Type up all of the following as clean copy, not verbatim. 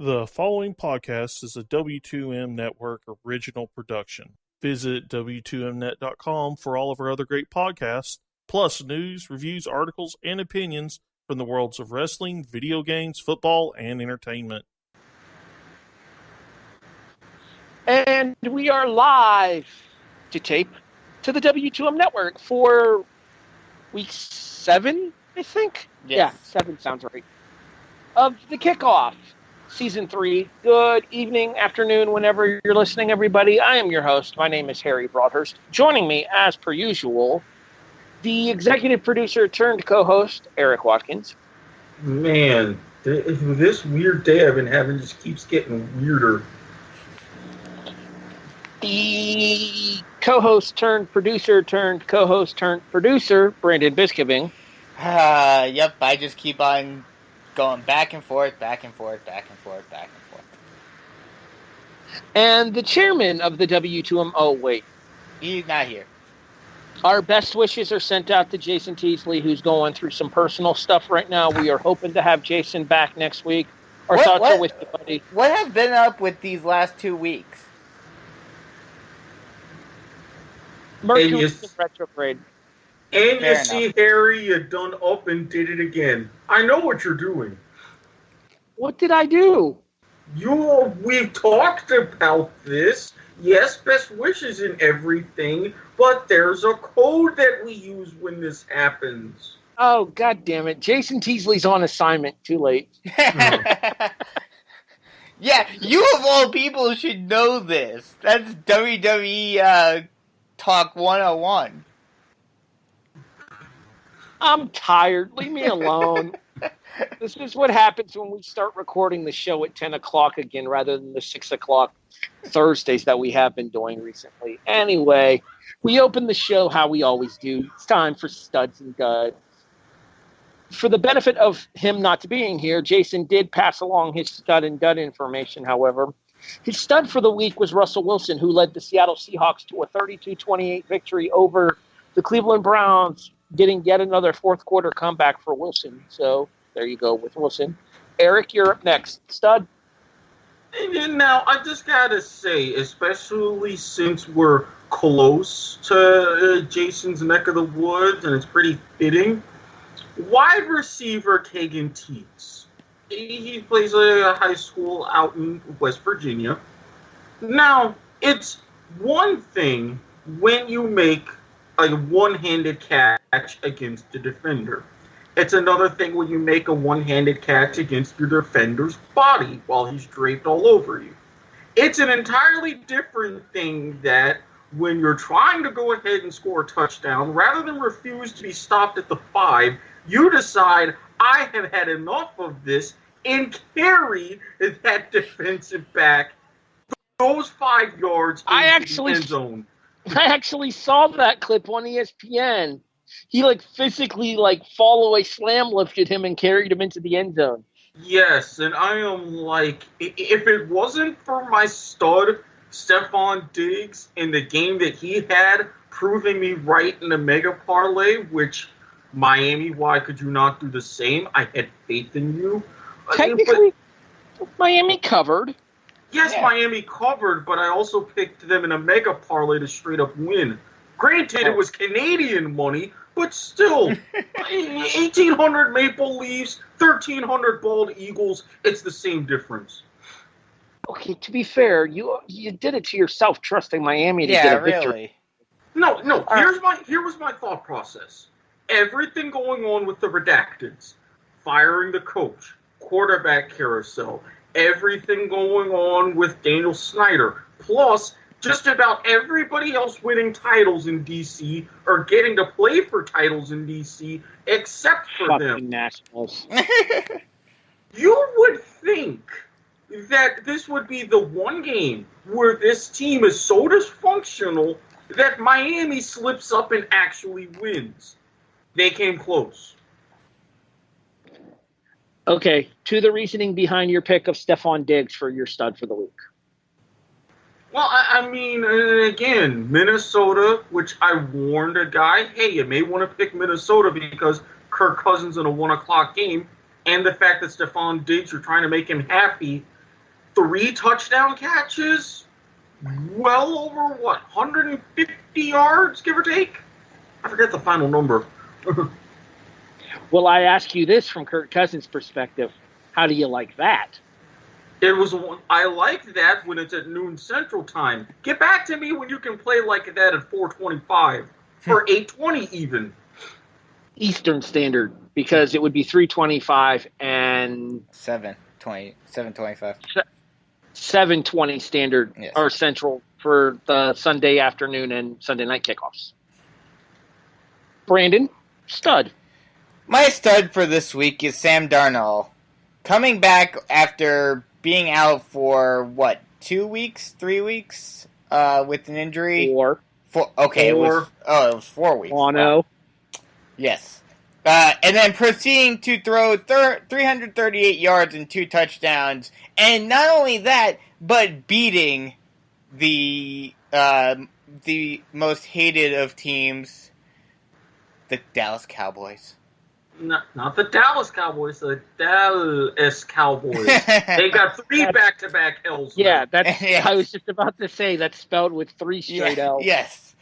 The following podcast is a W2M Network original production. Visit W2Mnet.com for all of our other great podcasts, plus news, reviews, articles, and opinions from the worlds of wrestling, video games, football, and entertainment. And we are live to tape to the W2M Network for week 7, I think? Yes. Yeah, 7 sounds right. Of the Kickoff, Season 3. Good evening, afternoon, whenever you're listening, everybody. I am your host. My name is Harry Broadhurst. Joining me, as per usual, the executive producer turned co-host, Erik Watkins. Man, this weird day I've been having just keeps getting weirder. The co-host turned producer turned co-host turned producer, Brandon Biskobing. Yep, I just keep on going back and forth, back and forth, back and forth, back and forth. And the chairman of the W2M... Oh, wait. He's not here. Our best wishes are sent out to Jason Teasley, who's going through some personal stuff right now. We are hoping to have Jason back next week. Our thoughts are with you, buddy. What has been up with these last 2 weeks? Mercury in retrograde. And Fair you see, Harry, you done up and did it again. I know what you're doing. What did I do? We've talked about this. Yes, best wishes and everything, but there's a code that we use when this happens. Oh, God damn it. Jason Teasley's on assignment. Too late. Yeah, you of all people should know this. That's WWE Talk 101. I'm tired. Leave me alone. This is what happens when we start recording the show at 10 o'clock again rather than the 6 o'clock Thursdays that we have been doing recently. Anyway, we open the show how we always do. It's time for Studs and Duds. For the benefit of him not being here, Jason did pass along his stud and dud information, however. His stud for the week was Russell Wilson, who led the Seattle Seahawks to a 32-28 victory over the Cleveland Browns, getting yet another fourth quarter comeback for Wilson. So there you go with Wilson. Erik, you're up next. Stud? And now, I just gotta say, especially since we're close to Jason's neck of the woods, and it's pretty fitting, wide receiver Kagan Teets. He plays a high school out in West Virginia. Now, it's one thing when you make a one-handed catch against the defender. It's another thing when you make a one-handed catch against your defender's body while he's draped all over you. It's an entirely different thing that when you're trying to go ahead and score a touchdown, rather than refuse to be stopped at the 5, you decide, I have had enough of this, and carry that defensive back those 5 yards into the end zone. I actually saw that clip on ESPN. He physically fall away slam lifted him and carried him into the end zone. Yes, and I am if it wasn't for my stud, Stephon Diggs, in the game that he had, proving me right in the mega parlay, which Miami, why could you not do the same? I had faith in you. Technically, Miami covered. Yes, yeah. Miami covered, but I also picked them in a mega parlay to straight up win. Granted, it was Canadian money, but still, 1,800 Maple Leafs, 1,300 Bald Eagles, it's the same difference. Okay, to be fair, you did it to yourself, trusting Miami to get a victory. Really. No, here was my thought process. Everything going on with the redacteds, firing the coach, quarterback carousel, everything going on with Daniel Snyder, plus just about everybody else winning titles in DC or getting to play for titles in DC except for Fucking them. Nationals. You would think that this would be the one game where this team is so dysfunctional that Miami slips up and actually wins. They came close. Okay, to the reasoning behind your pick of Stephon Diggs for your stud for the week. Well, I mean, again, Minnesota, which I warned a guy, hey, you may want to pick Minnesota because Kirk Cousins in a 1 o'clock game, and the fact that Stephon Diggs, you're trying to make him happy, 3 touchdown catches, well over, 150 yards, give or take? I forget the final number. Well, I ask you this from Kirk Cousins' perspective. How do you like that? I like that when it's at noon Central Time. Get back to me when you can play like that at 4:25 or 8:20 even. Eastern Standard, because it would be 3:25 and 7:25. 7:20 Standard, yes, or Central for the Sunday afternoon and Sunday night kickoffs. Brandon, stud. My stud for this week is Sam Darnold. Coming back after being out for, 2 weeks, 3 weeks, with an injury? Four. Okay, it was 4 weeks. Wow. Yes. And then proceeding to throw 338 yards and 2 touchdowns. And not only that, but beating the most hated of teams, the Dallas Cowboys. Not the Dallas Cowboys, the Dallas Cowboys. They got 3 back-to-back L's. Yeah, that's. Yes. I was just about to say that's spelled with 3 straight L's. Yes.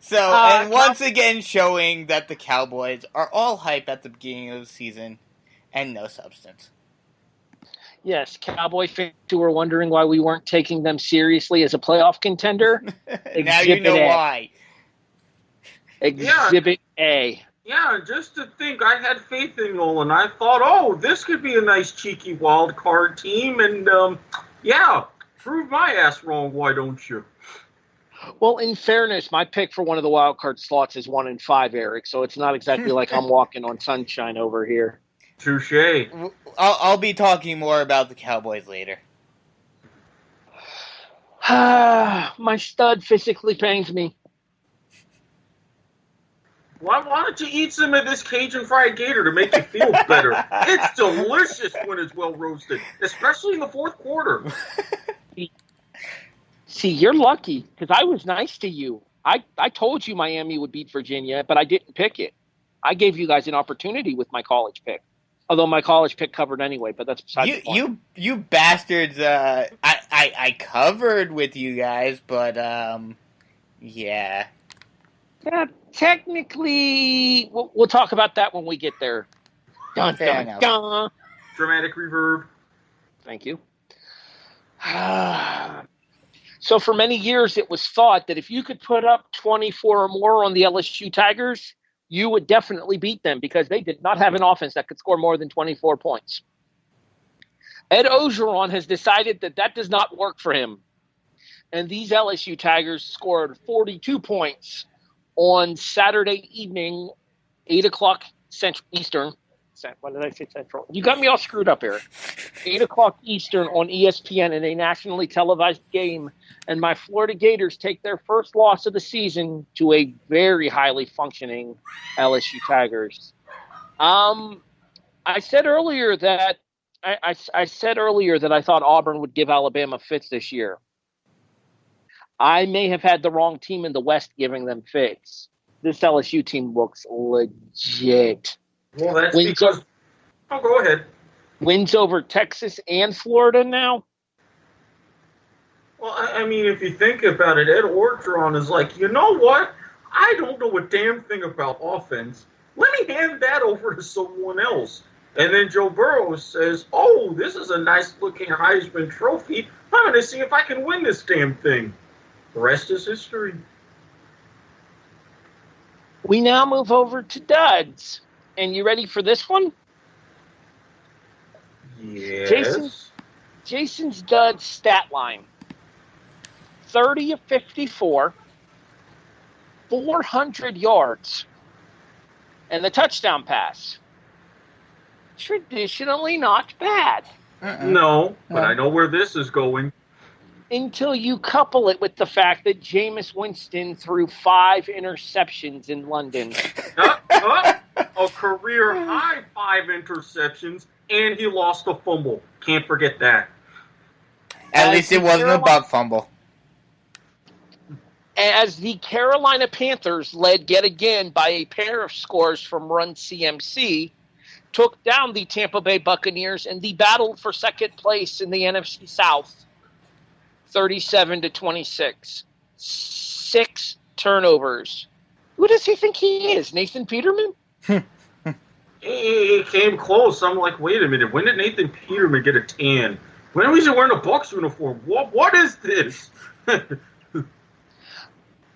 So, and once again showing that the Cowboys are all hype at the beginning of the season and no substance. Yes, Cowboy fans who were wondering why we weren't taking them seriously as a playoff contender. Now you know why. Exhibit A. Yeah, just to think, I had faith in Nolan. I thought, this could be a nice cheeky wild card team, and prove my ass wrong, why don't you? Well, in fairness, my pick for one of the wild card slots is 1-5, Erik. So it's not exactly like I'm walking on sunshine over here. Touche. I'll be talking more about the Cowboys later. My stud physically pains me. Why don't you eat some of this Cajun fried gator to make you feel better? It's delicious when it's well roasted, especially in the fourth quarter. See, you're lucky, because I was nice to you. I told you Miami would beat Virginia, but I didn't pick it. I gave you guys an opportunity with my college pick. Although my college pick covered anyway, but that's beside the point. You bastards, I covered with you guys, but, yeah. Yeah, technically, we'll talk about that when we get there. Dun, Fair dun, dun. Dramatic reverb. Thank you. So for many years, it was thought that if you could put up 24 or more on the LSU Tigers, you would definitely beat them because they did not have an offense that could score more than 24 points. Ed Ogeron has decided that does not work for him. And these LSU Tigers scored 42 points on Saturday evening, 8 o'clock Central Eastern. When did I say Central? You got me all screwed up, Erik. 8 o'clock Eastern on ESPN in a nationally televised game. And my Florida Gators take their first loss of the season to a very highly functioning LSU Tigers. I said earlier that I thought Auburn would give Alabama fits this year. I may have had the wrong team in the West giving them fits. This LSU team looks legit. Well, that's because... go ahead. Wins over Texas and Florida now? Well, I mean, if you think about it, Ed Orgeron is like, you know what? I don't know a damn thing about offense. Let me hand that over to someone else. And then Joe Burrow says, this is a nice-looking Heisman Trophy. I'm going to see if I can win this damn thing. The rest is history. We now move over to duds. And you ready for this one? Yes. Jason's dud stat line. 30 of 54, 400 yards, and the touchdown pass. Traditionally not bad. No, but I know where this is going. Until you couple it with the fact that Jameis Winston threw 5 interceptions in London. A career high 5 interceptions, and he lost a fumble. Can't forget that. At least it wasn't a butt fumble. As the Carolina Panthers led yet again by a pair of scores from Run CMC, took down the Tampa Bay Buccaneers in the battle for second place in the NFC South, 37-26. 6 turnovers. Who does he think he is? Nathan Peterman? He came close. I'm like, wait a minute. When did Nathan Peterman get a tan? When was he wearing a Bucs uniform? What is this?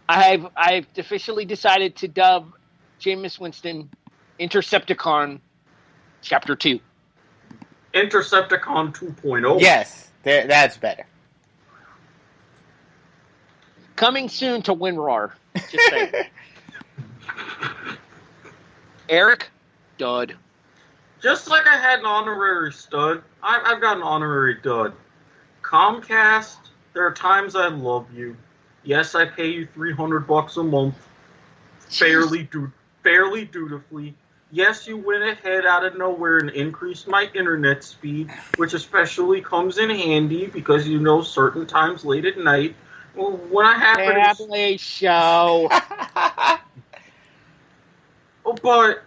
I've officially decided to dub Jameis Winston Intercepticon Chapter 2. Intercepticon 2.0. Yes, that's better. Coming soon to WinRAR. Just saying. Erik, dud. Just like I had an honorary stud, I've got an honorary dud. Comcast, there are times I love you. Yes, I pay you $300 a month, fairly dutifully. Yes, you went ahead out of nowhere and increased my internet speed, which especially comes in handy because certain times late at night when I happen Family show. But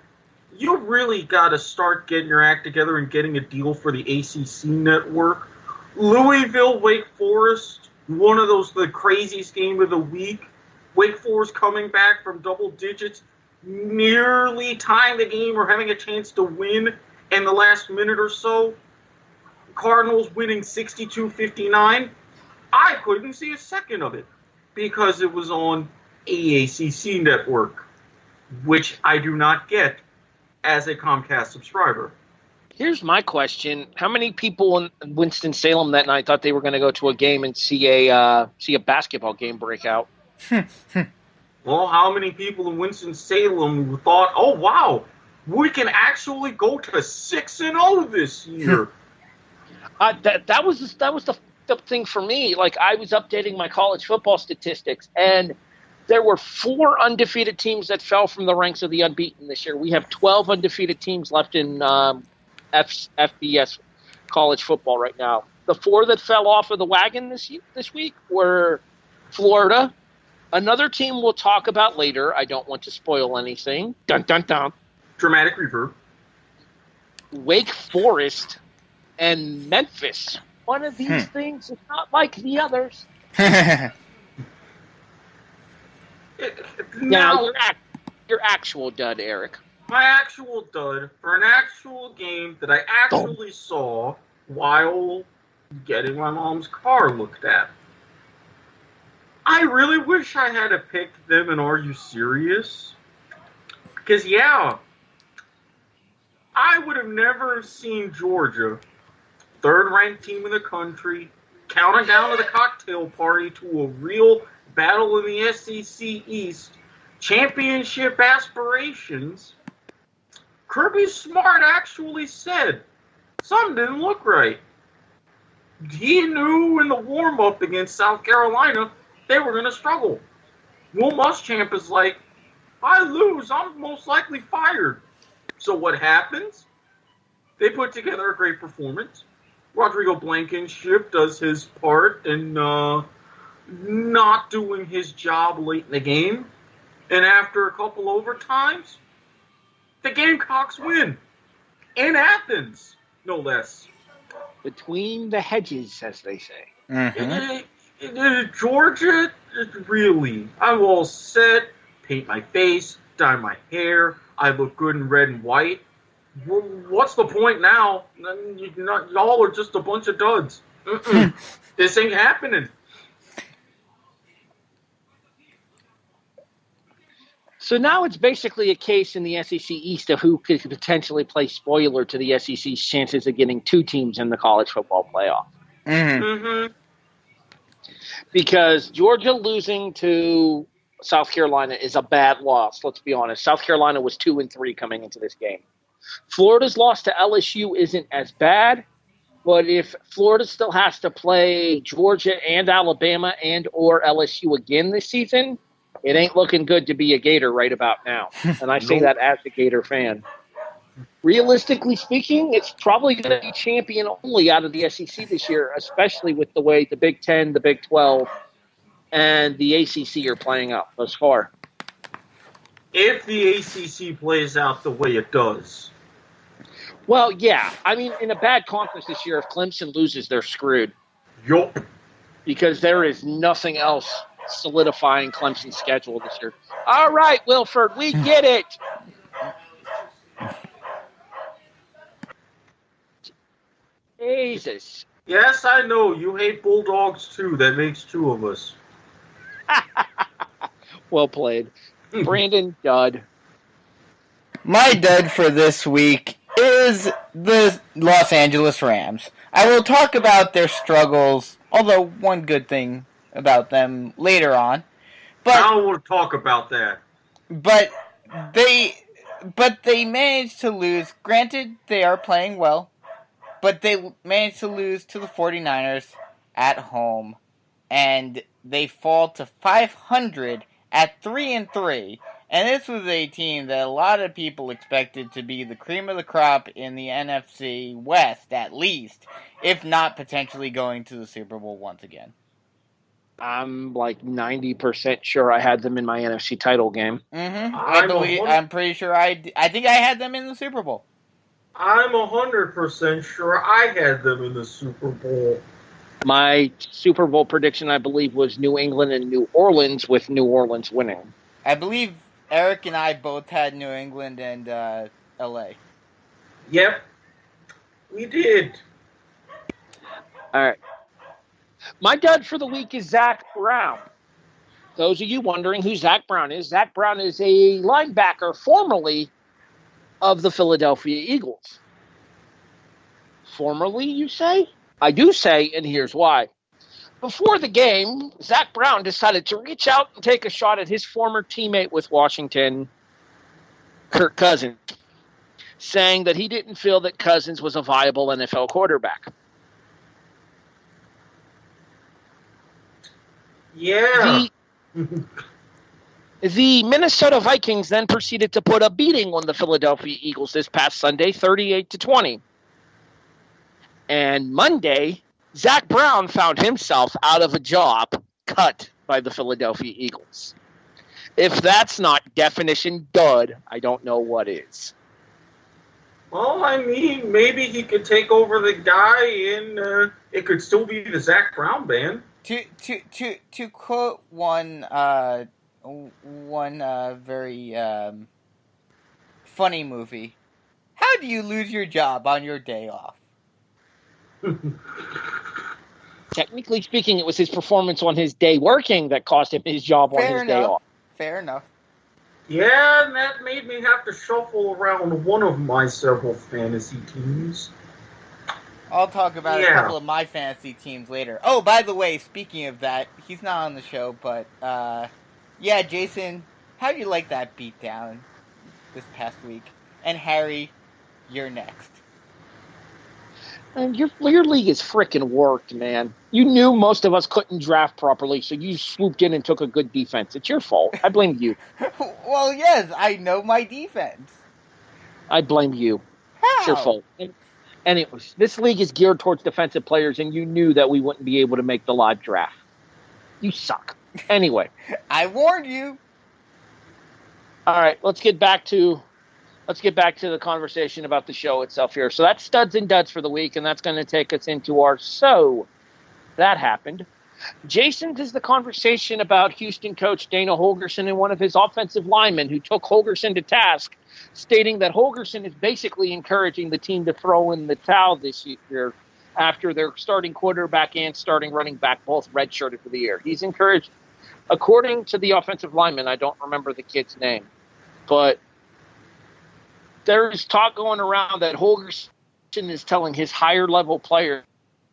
you really got to start getting your act together and getting a deal for the ACC network. Louisville, Wake Forest, one of the craziest game of the week. Wake Forest coming back from double digits, nearly tying the game or having a chance to win in the last minute or so. Cardinals winning 62-59. I couldn't see a second of it because it was on AACC network, which I do not get as a Comcast subscriber. Here's my question. How many people in Winston-Salem that night thought they were going to go to a game and see a basketball game break out? Well, how many people in Winston-Salem thought, oh, wow, we can actually go to 6-0 this year? That was the thing for me. Like, I was updating my college football statistics, and there were 4 undefeated teams that fell from the ranks of the unbeaten this year. We have 12 undefeated teams left in FBS college football right now. The 4 that fell off of the wagon this week were Florida. Another team we'll talk about later. I don't want to spoil anything. Dun, dun, dun. Dramatic reverb. Wake Forest and Memphis. One of these things is not like the others. Now, your actual dud, Erik. My actual dud for an actual game that I actually saw while getting my mom's car looked at. I really wish I had picked them in Are You Serious? Because, yeah, I would have never seen Georgia, third-ranked team in the country, counting down to the cocktail party to a real battle in the SEC East, championship aspirations. Kirby Smart actually said something didn't look right. He knew in the warm-up against South Carolina they were going to struggle. Will Muschamp is like, I lose, I'm most likely fired. So what happens? They put together a great performance. Rodrigo Blankenship does his part in not doing his job late in the game. And after a couple overtimes, the Gamecocks win. In Athens, no less. Between the hedges, as they say. Mm-hmm. Georgia, really, I'm all set, paint my face, dye my hair, I look good in red and white. What's the point now? Y'all are just a bunch of duds. This ain't happening. So now it's basically a case in the SEC East of who could potentially play spoiler to the SEC's chances of getting 2 teams in the college football playoff. Mm-hmm. Because Georgia losing to South Carolina is a bad loss, let's be honest. South Carolina was 2-3 coming into this game. Florida's loss to LSU isn't as bad, but if Florida still has to play Georgia and Alabama and or LSU again this season, it ain't looking good to be a Gator right about now. And I say that as a Gator fan. Realistically speaking, it's probably going to be champion only out of the SEC this year, especially with the way the Big Ten, the Big 12, and the ACC are playing out thus far. If the ACC plays out the way it does. Well, yeah. I mean, in a bad conference this year, if Clemson loses, they're screwed. Yup. Because there is nothing else solidifying Clemson's schedule this year. All right, Wilford, we get it. Jesus. Yes, I know. You hate Bulldogs, too. That makes two of us. Well played. Brandon, dud. My dud for this week is the Los Angeles Rams. I will talk about their struggles, although one good thing about them later on. I don't want to talk about that. But they managed to lose. Granted, they are playing well, but they managed to lose to the 49ers at home, and they fall to 500 at 3-3. And this was a team that a lot of people expected to be the cream of the crop in the NFC West, at least, if not potentially going to the Super Bowl once again. I'm like 90% sure I had them in my NFC title game. Mm-hmm. I'm pretty sure I think I had them in the Super Bowl. I'm 100% sure I had them in the Super Bowl. My Super Bowl prediction, I believe, was New England and New Orleans, with New Orleans winning. I believe Erik and I both had New England and LA. Yep, we did. All right. My dud for the week is Zach Brown. Those of you wondering who Zach Brown is a linebacker formerly of the Philadelphia Eagles. Formerly, you say? I do say, and here's why. Before the game, Zach Brown decided to reach out and take a shot at his former teammate with Washington, Kirk Cousins, saying that he didn't feel that Cousins was a viable NFL quarterback. Yeah. The Minnesota Vikings then proceeded to put a beating on the Philadelphia Eagles this past Sunday, 38-20. And Monday, Zach Brown found himself out of a job, cut by the Philadelphia Eagles. If that's not definition dud, I don't know what is. Well, I mean, maybe he could take over the guy and it could still be the Zach Brown band. To quote one very funny movie, how do you lose your job on your day off? Technically speaking, it was his performance on his day working that cost him his job on his day off. Fair enough. Yeah, and that made me have to shuffle around one of my several fantasy teams. I'll talk about a couple of my fantasy teams later. Oh, by the way, speaking of that, he's not on the show, but, yeah, Jason, how do you like that beatdown this past week? And Harry, you're next. And your league is frickin' worked, man. You knew most of us couldn't draft properly, so you swooped in and took a good defense. It's your fault. I blame you. Well, yes, I know my defense. I blame you. How? It's your fault. And this league is geared towards defensive players, and you knew that we wouldn't be able to make the live draft. You suck. Anyway. I warned you. All right, let's get back to the conversation about the show itself here. So that's studs and duds for the week, and that's going to take us into our So That Happened. Jason does the conversation about Houston coach Dana Holgorsen and one of his offensive linemen who took Holgorsen to task, stating that Holgorsen is basically encouraging the team to throw in the towel this year after their starting quarterback and starting running back both redshirted for the year. He's encouraged, according to the offensive lineman, I don't remember the kid's name, but there's talk going around that Holgorsen is telling his higher-level players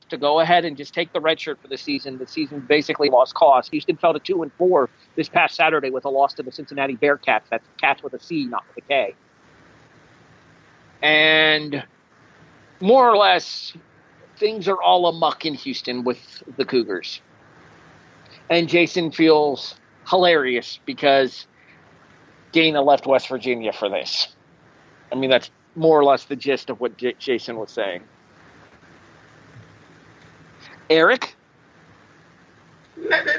to go ahead and just take the red shirt for the season. The season basically lost cause. Houston fell to 2-4 this past Saturday with a loss to the Cincinnati Bearcats. That's Cats with a C, not with a K. And more or less, things are all amuck in Houston with the Cougars. And Jason feels hilarious because Dana left West Virginia for this. I mean, that's more or less the gist of what Jason was saying. Erik?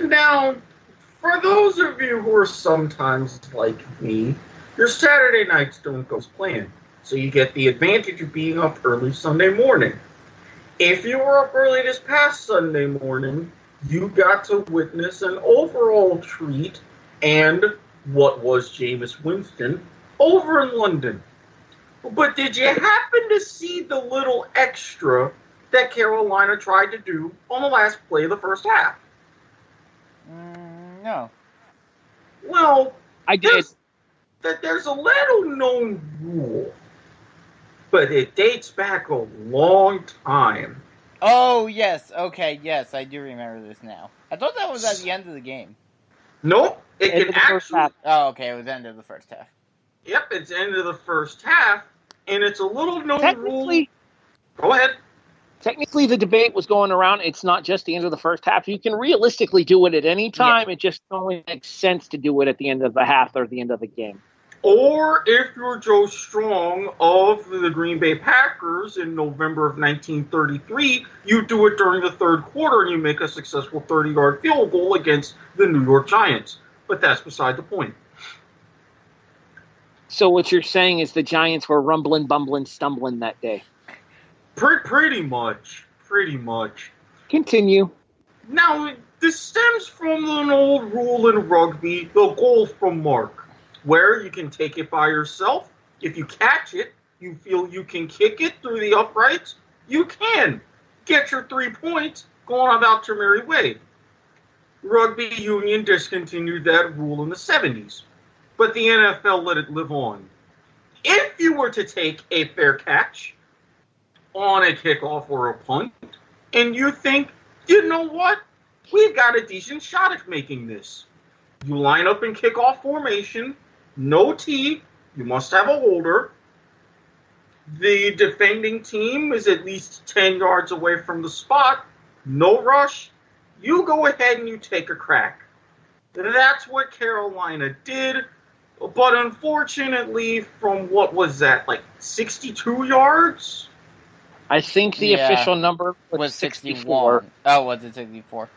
Now, for those of you who are sometimes like me, your Saturday nights don't go as planned. So you get the advantage of being up early Sunday morning. If you were up early this past Sunday morning, you got to witness an overall treat and what was Jameis Winston over in London. But did you happen to see the little extra that Carolina tried to do on the last play of the first half? No. Well, I did. There's a little known rule, but it dates back a long time. Oh, yes. Okay, yes, I do remember this now. I thought that was at the end of the game. Nope. It End can of the first actually... half. Oh, okay, it was the end of the first half. Yep, it's the end of the first half, and it's a little known rule. Go ahead. Technically, the debate was going around. It's not just the end of the first half. You can realistically do it at any time. Yeah. It just only makes sense to do it at the end of the half or the end of the game. Or if you're Joe Strong of the Green Bay Packers in November of 1933, you do it during the third quarter and you make a successful 30-yard field goal against the New York Giants. But that's beside the point. So what you're saying is the Giants were rumbling, bumbling, stumbling that day. Pretty much. Continue. Now, this stems from an old rule in rugby, the goal from mark, where you can take it by yourself. If you catch it, you feel you can kick it through the uprights, you can get your 3 points, go on about your merry way. Rugby union discontinued that rule in the 70s, but the NFL let it live on. If you were to take a fair catch on a kickoff or a punt, and you think, you know what, we've got a decent shot at making this. You line up in kickoff formation, no tee, you must have a holder. The defending team is at least 10 yards away from the spot, no rush. You go ahead and you take a crack. That's what Carolina did, but unfortunately, from what was that, like 62 yards? I think the official number was 64. Oh, was it 64?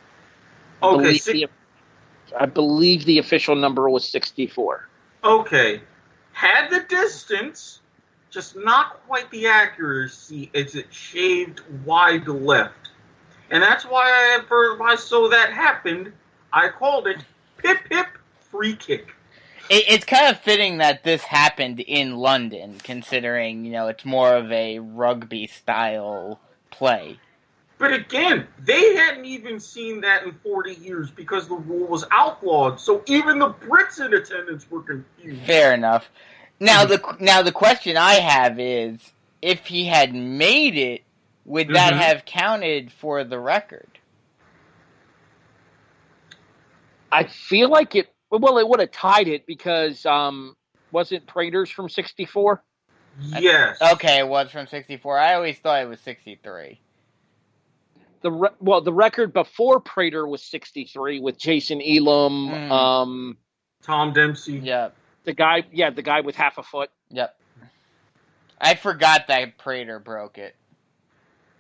Okay. I believe the official number was 64. Okay. Had the distance, just not quite the accuracy as it shaved wide left. And that's why so that happened, I called it pip pip free kick. It's kind of fitting that this happened in London, considering, it's more of a rugby-style play. But again, they hadn't even seen that in 40 years because the rule was outlawed, so even the Brits in attendance were confused. Fair enough. Now, the question I have is, if he had made it, would that have counted for the record? I feel like it would have tied it because wasn't Prater's from 64? Yes. Okay, it was from 64. I always thought it was 63. The record before Prater was 63 with Jason Elam, Tom Dempsey. Yep. The guy with half a foot. Yep. I forgot that Prater broke it.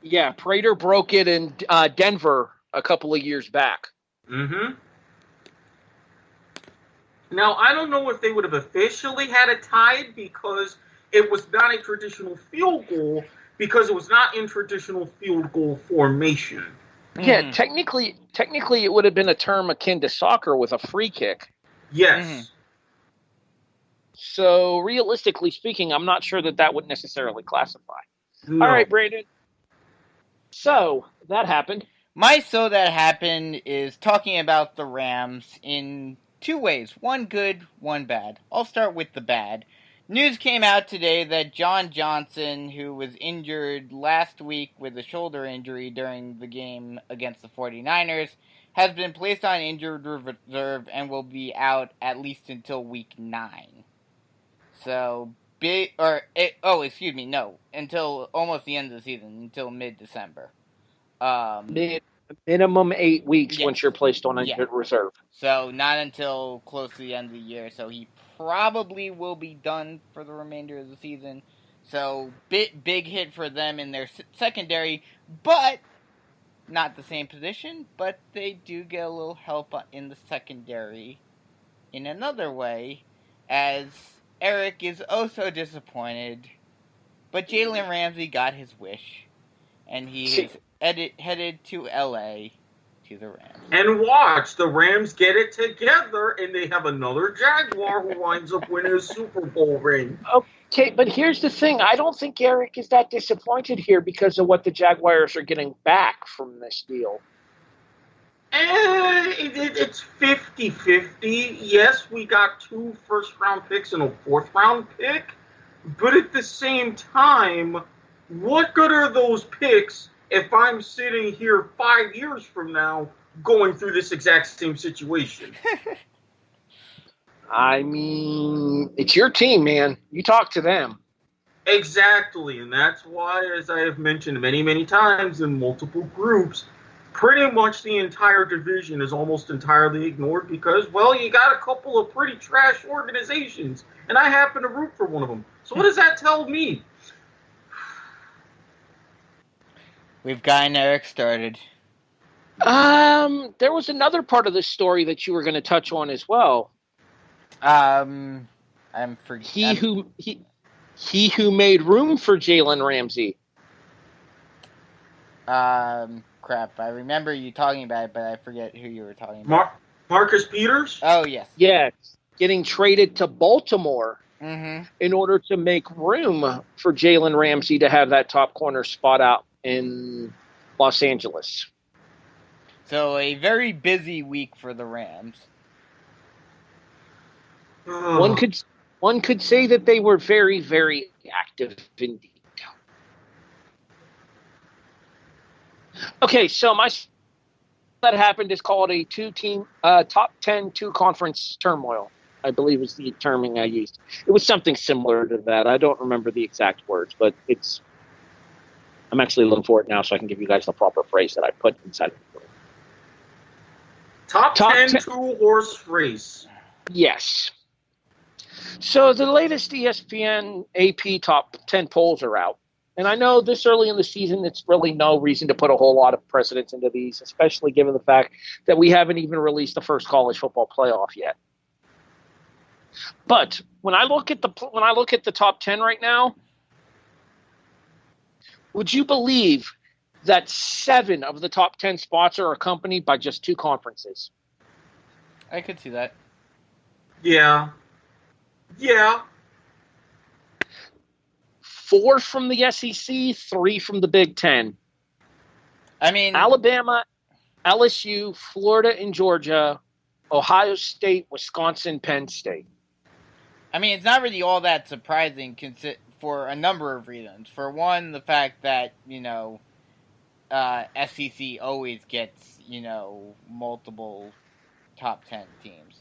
Yeah, Prater broke it in Denver a couple of years back. Mm-hmm. Now, I don't know if they would have officially had it tied because it was not a traditional field goal, because it was not in traditional field goal formation. Yeah, technically it would have been a term akin to soccer with a free kick. Yes. So, realistically speaking, I'm not sure that would necessarily classify. No. All right, Brandon. So, that happened. My So That Happened is talking about the Rams in two ways. One good, one bad. I'll start with the bad. News came out today that John Johnson, who was injured last week with a shoulder injury during the game against the 49ers, has been placed on injured reserve and will be out at least until week 9. So, until almost the end of the season, until mid-December. Minimum 8 weeks once you're placed on injured reserve. So, not until close to the end of the year. So, he probably will be done for the remainder of the season. So, big hit for them in their secondary, but not the same position. But they do get a little help in the secondary in another way, as Erik is oh so disappointed But Jalen Ramsey got his wish, and he is headed to L.A. to the Rams. And watch, the Rams get it together, and they have another Jaguar who winds up winning a Super Bowl ring. Okay, but here's the thing. I don't think Erik is that disappointed here because of what the Jaguars are getting back from this deal. It's 50-50. Yes, we got 2 first-round picks and a 4th-round pick. But at the same time, what good are those picks if I'm sitting here 5 years from now going through this exact same situation? I mean, it's your team, man. You talk to them. Exactly, and that's why, as I have mentioned many, many times in multiple groups, pretty much the entire division is almost entirely ignored because, well, you got a couple of pretty trash organizations, and I happen to root for one of them. So what does that tell me? We've gotten Erik started. There was another part of the story that you were going to touch on as well. I'm He who made room for Jalen Ramsey. Crap. I remember you talking about it, but I forget who you were talking about. Marcus Peters? Oh, yes. Yes, getting traded to Baltimore Mm-hmm. in order to make room for Jalen Ramsey to have that top corner spot out in Los Angeles. So a very busy week for the Rams. One could say that they were very, very active indeed. Okay, so that happened is called a two-team top 10 two-conference turmoil, I believe is the terming I used. It was something similar to that. I don't remember the exact words, but I'm actually looking for it now so I can give you guys the proper phrase that I put inside of the word. Top 10 two-horse race. Yes. So the latest ESPN AP top 10 polls are out. And I know this early in the season, it's really no reason to put a whole lot of precedence into these, especially given the fact that we haven't even released the first college football playoff yet. But when I look at the top 10 right now, would you believe that 7 of the top 10 spots are accompanied by just 2 conferences? I could see that. Yeah. 4 from the SEC, 3 from the Big Ten. I mean, Alabama, LSU, Florida, and Georgia, Ohio State, Wisconsin, Penn State. I mean, it's not really all that surprising for a number of reasons. For one, the fact that, SEC always gets, multiple top 10 teams.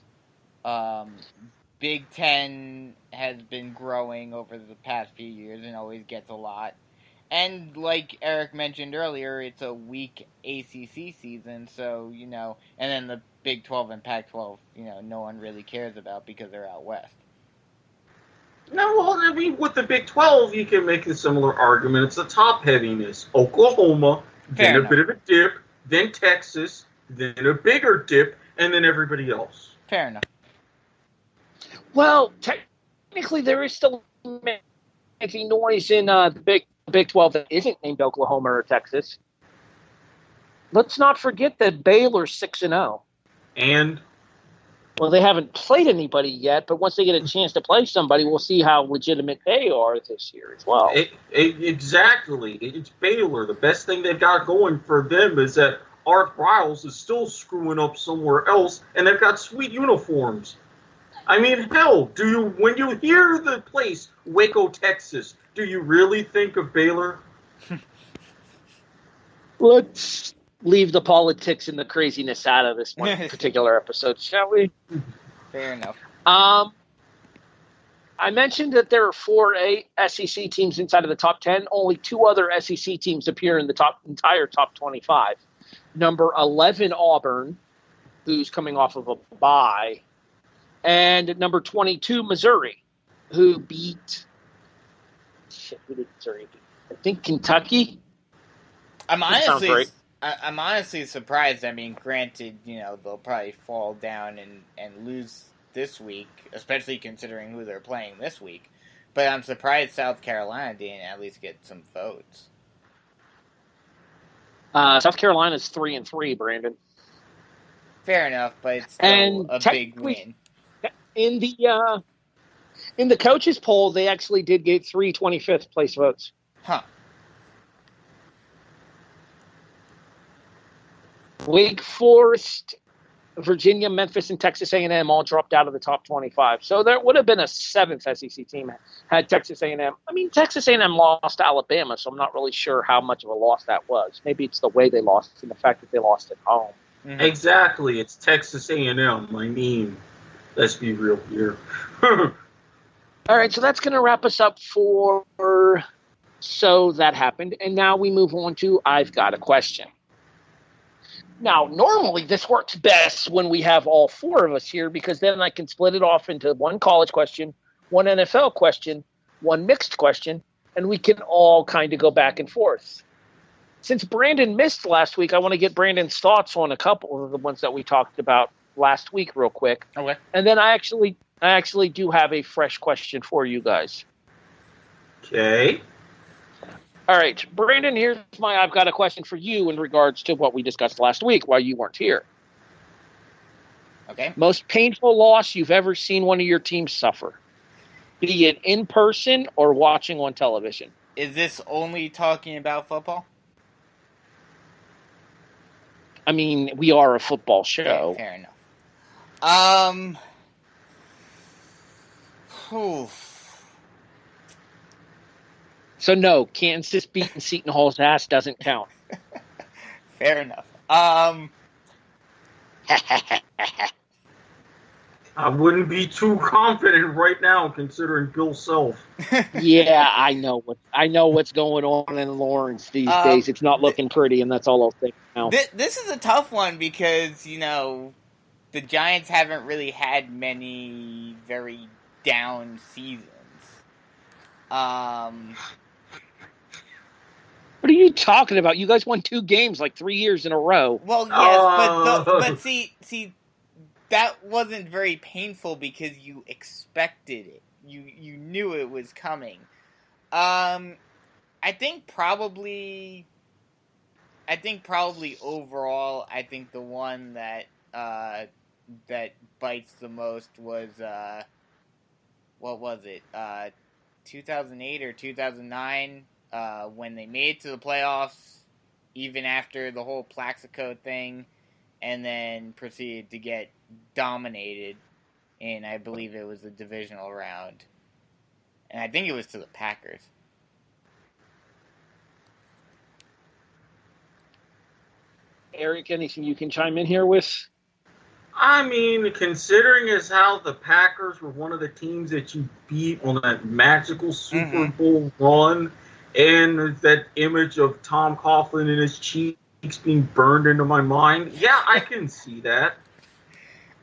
Big Ten has been growing over the past few years and always gets a lot. And like Erik mentioned earlier, it's a weak ACC season, so, and then the Big 12 and Pac-12, no one really cares about because they're out west. No, well, I mean, with the Big 12, you can make a similar argument. It's the top heaviness. Oklahoma, then a bit of a dip, then Texas, then a bigger dip, and then everybody else. Fair enough. Well, technically, there is still making noise in the Big 12 that isn't named Oklahoma or Texas. Let's not forget that Baylor's 6-0. And? Well, they haven't played anybody yet, but once they get a chance to play somebody, we'll see how legitimate they are this year as well. Exactly. It's Baylor. The best thing they've got going for them is that Art Briles is still screwing up somewhere else, and they've got sweet uniforms. I mean, hell, when you hear the place, Waco, Texas, do you really think of Baylor? Let's leave the politics and the craziness out of this one particular episode, shall we? Fair enough. I mentioned that there are 4 SEC teams inside of the top 10. Only 2 other SEC teams appear in the entire top 25. Number 11, Auburn, who's coming off of a bye. And number 22, Missouri, who beat who did Missouri beat? I think Kentucky. I'm honestly surprised. I mean, granted, they'll probably fall down and lose this week, especially considering who they're playing this week. But I'm surprised South Carolina didn't at least get some votes. South Carolina's 3-3, Brandon. Fair enough, but it's still And a big win. In the coaches poll, they actually did get 3 25th place votes. Huh. Wake Forest, Virginia, Memphis, and Texas A&M all dropped out of the top 25. So there would have been a 7th SEC team had Texas A&M. I mean, Texas A&M lost to Alabama, so I'm not really sure how much of a loss that was. Maybe it's the way they lost and the fact that they lost at home. Mm-hmm. Exactly. It's Texas A&M. I mean, let's be real here. All right, so that's going to wrap us up for So That Happened. And now we move on to I've Got a Question. Now, normally this works best when we have all 4 of us here because then I can split it off into one college question, one NFL question, one mixed question, and we can all kind of go back and forth. Since Brandon missed last week, I want to get Brandon's thoughts on a couple of the ones that we talked about last week real quick. Okay. And then I actually do have a fresh question for you guys. Okay. All right, Brandon, here's I've got a question for you in regards to what we discussed last week while you weren't here. Okay. Most painful loss you've ever seen one of your teams suffer, be it in person or watching on television. Is this only talking about football? I mean, we are a football show. Fair enough. So no, Kansas beating Seton Hall's ass doesn't count. Fair enough. I wouldn't be too confident right now, considering Bill Self. Yeah, I know what's going on in Lawrence these days. It's not looking pretty, and that's all I'll think now. This is a tough one because the Giants haven't really had many very down seasons. What are you talking about? You guys won 2 games like 3 years in a row. Well, yes, but see, that wasn't very painful because you expected it. You knew it was coming. I think probably overall, I think the one that bites the most was what was it? 2008 or 2009. When they made it to the playoffs, even after the whole Plaxico thing, and then proceeded to get dominated in, I believe it was the divisional round. And I think it was to the Packers. Erik, anything you can chime in here with? I mean, considering as how the Packers were one of the teams that you beat on that magical Super Bowl run, and that image of Tom Coughlin and his cheeks being burned into my mind, yeah, I can see that.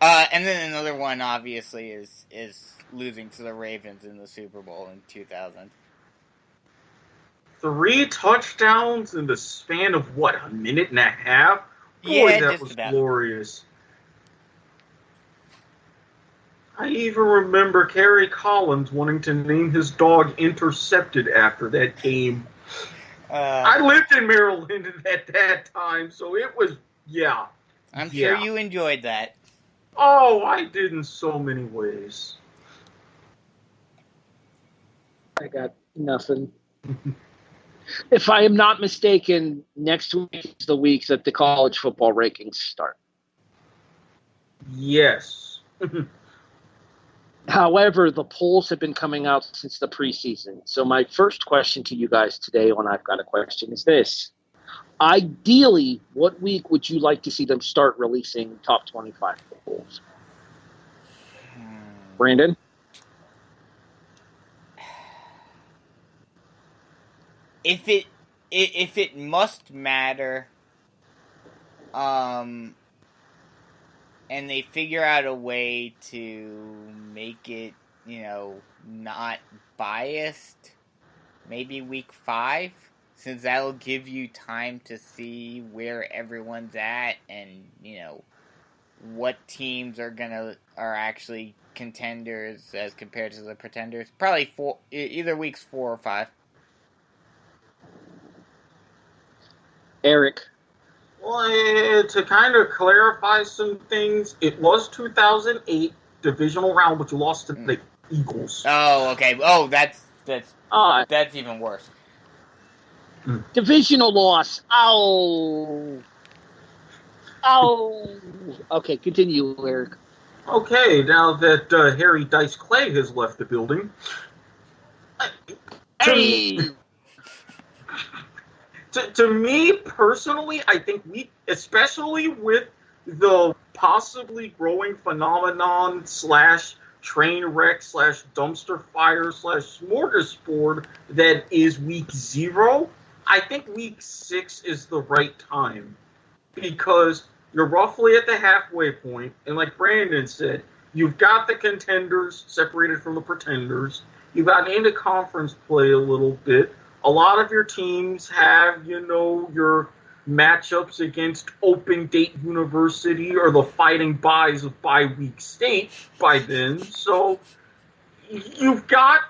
And then another one, obviously, is losing to the Ravens in the Super Bowl in 2000. 3 touchdowns in the span of, what, a minute and a half? Boy, Yeah, that just was about. Glorious. I even remember Kerry Collins wanting to name his dog Intercepted after that game. I lived in Maryland at that time, so it was, yeah. I'm sure you enjoyed that. Oh, I did in so many ways. I got nothing. If I am not mistaken, next week is the week that the college football rankings start. Yes. However, the polls have been coming out since the preseason. So my first question to you guys today on I've Got a Question is this. Ideally, what week would you like to see them start releasing top 25 polls? Brandon? If it must matter, and they figure out a way to make it, not biased, maybe week 5, since that'll give you time to see where everyone's at and, what teams are actually contenders as compared to the pretenders. Probably either weeks 4 or 5. Erik. Well, to kind of clarify some things, it was 2008 divisional round, but you lost to the Eagles. Oh, okay. Oh, that's even worse. Divisional loss. Oh. Okay, continue, Erik. Okay, now that Harry Dice Clay has left the building. Hey! To me personally, I think especially with the possibly growing phenomenon / train wreck / dumpster fire / smorgasbord that is week 0, I think week 6 is the right time because you're roughly at the halfway point, and like Brandon said, you've got the contenders separated from the pretenders. You've gotten into conference play a little bit. A lot of your teams have, your matchups against Open Date University or the Fighting Buys of Bye-Week State by then. So you've got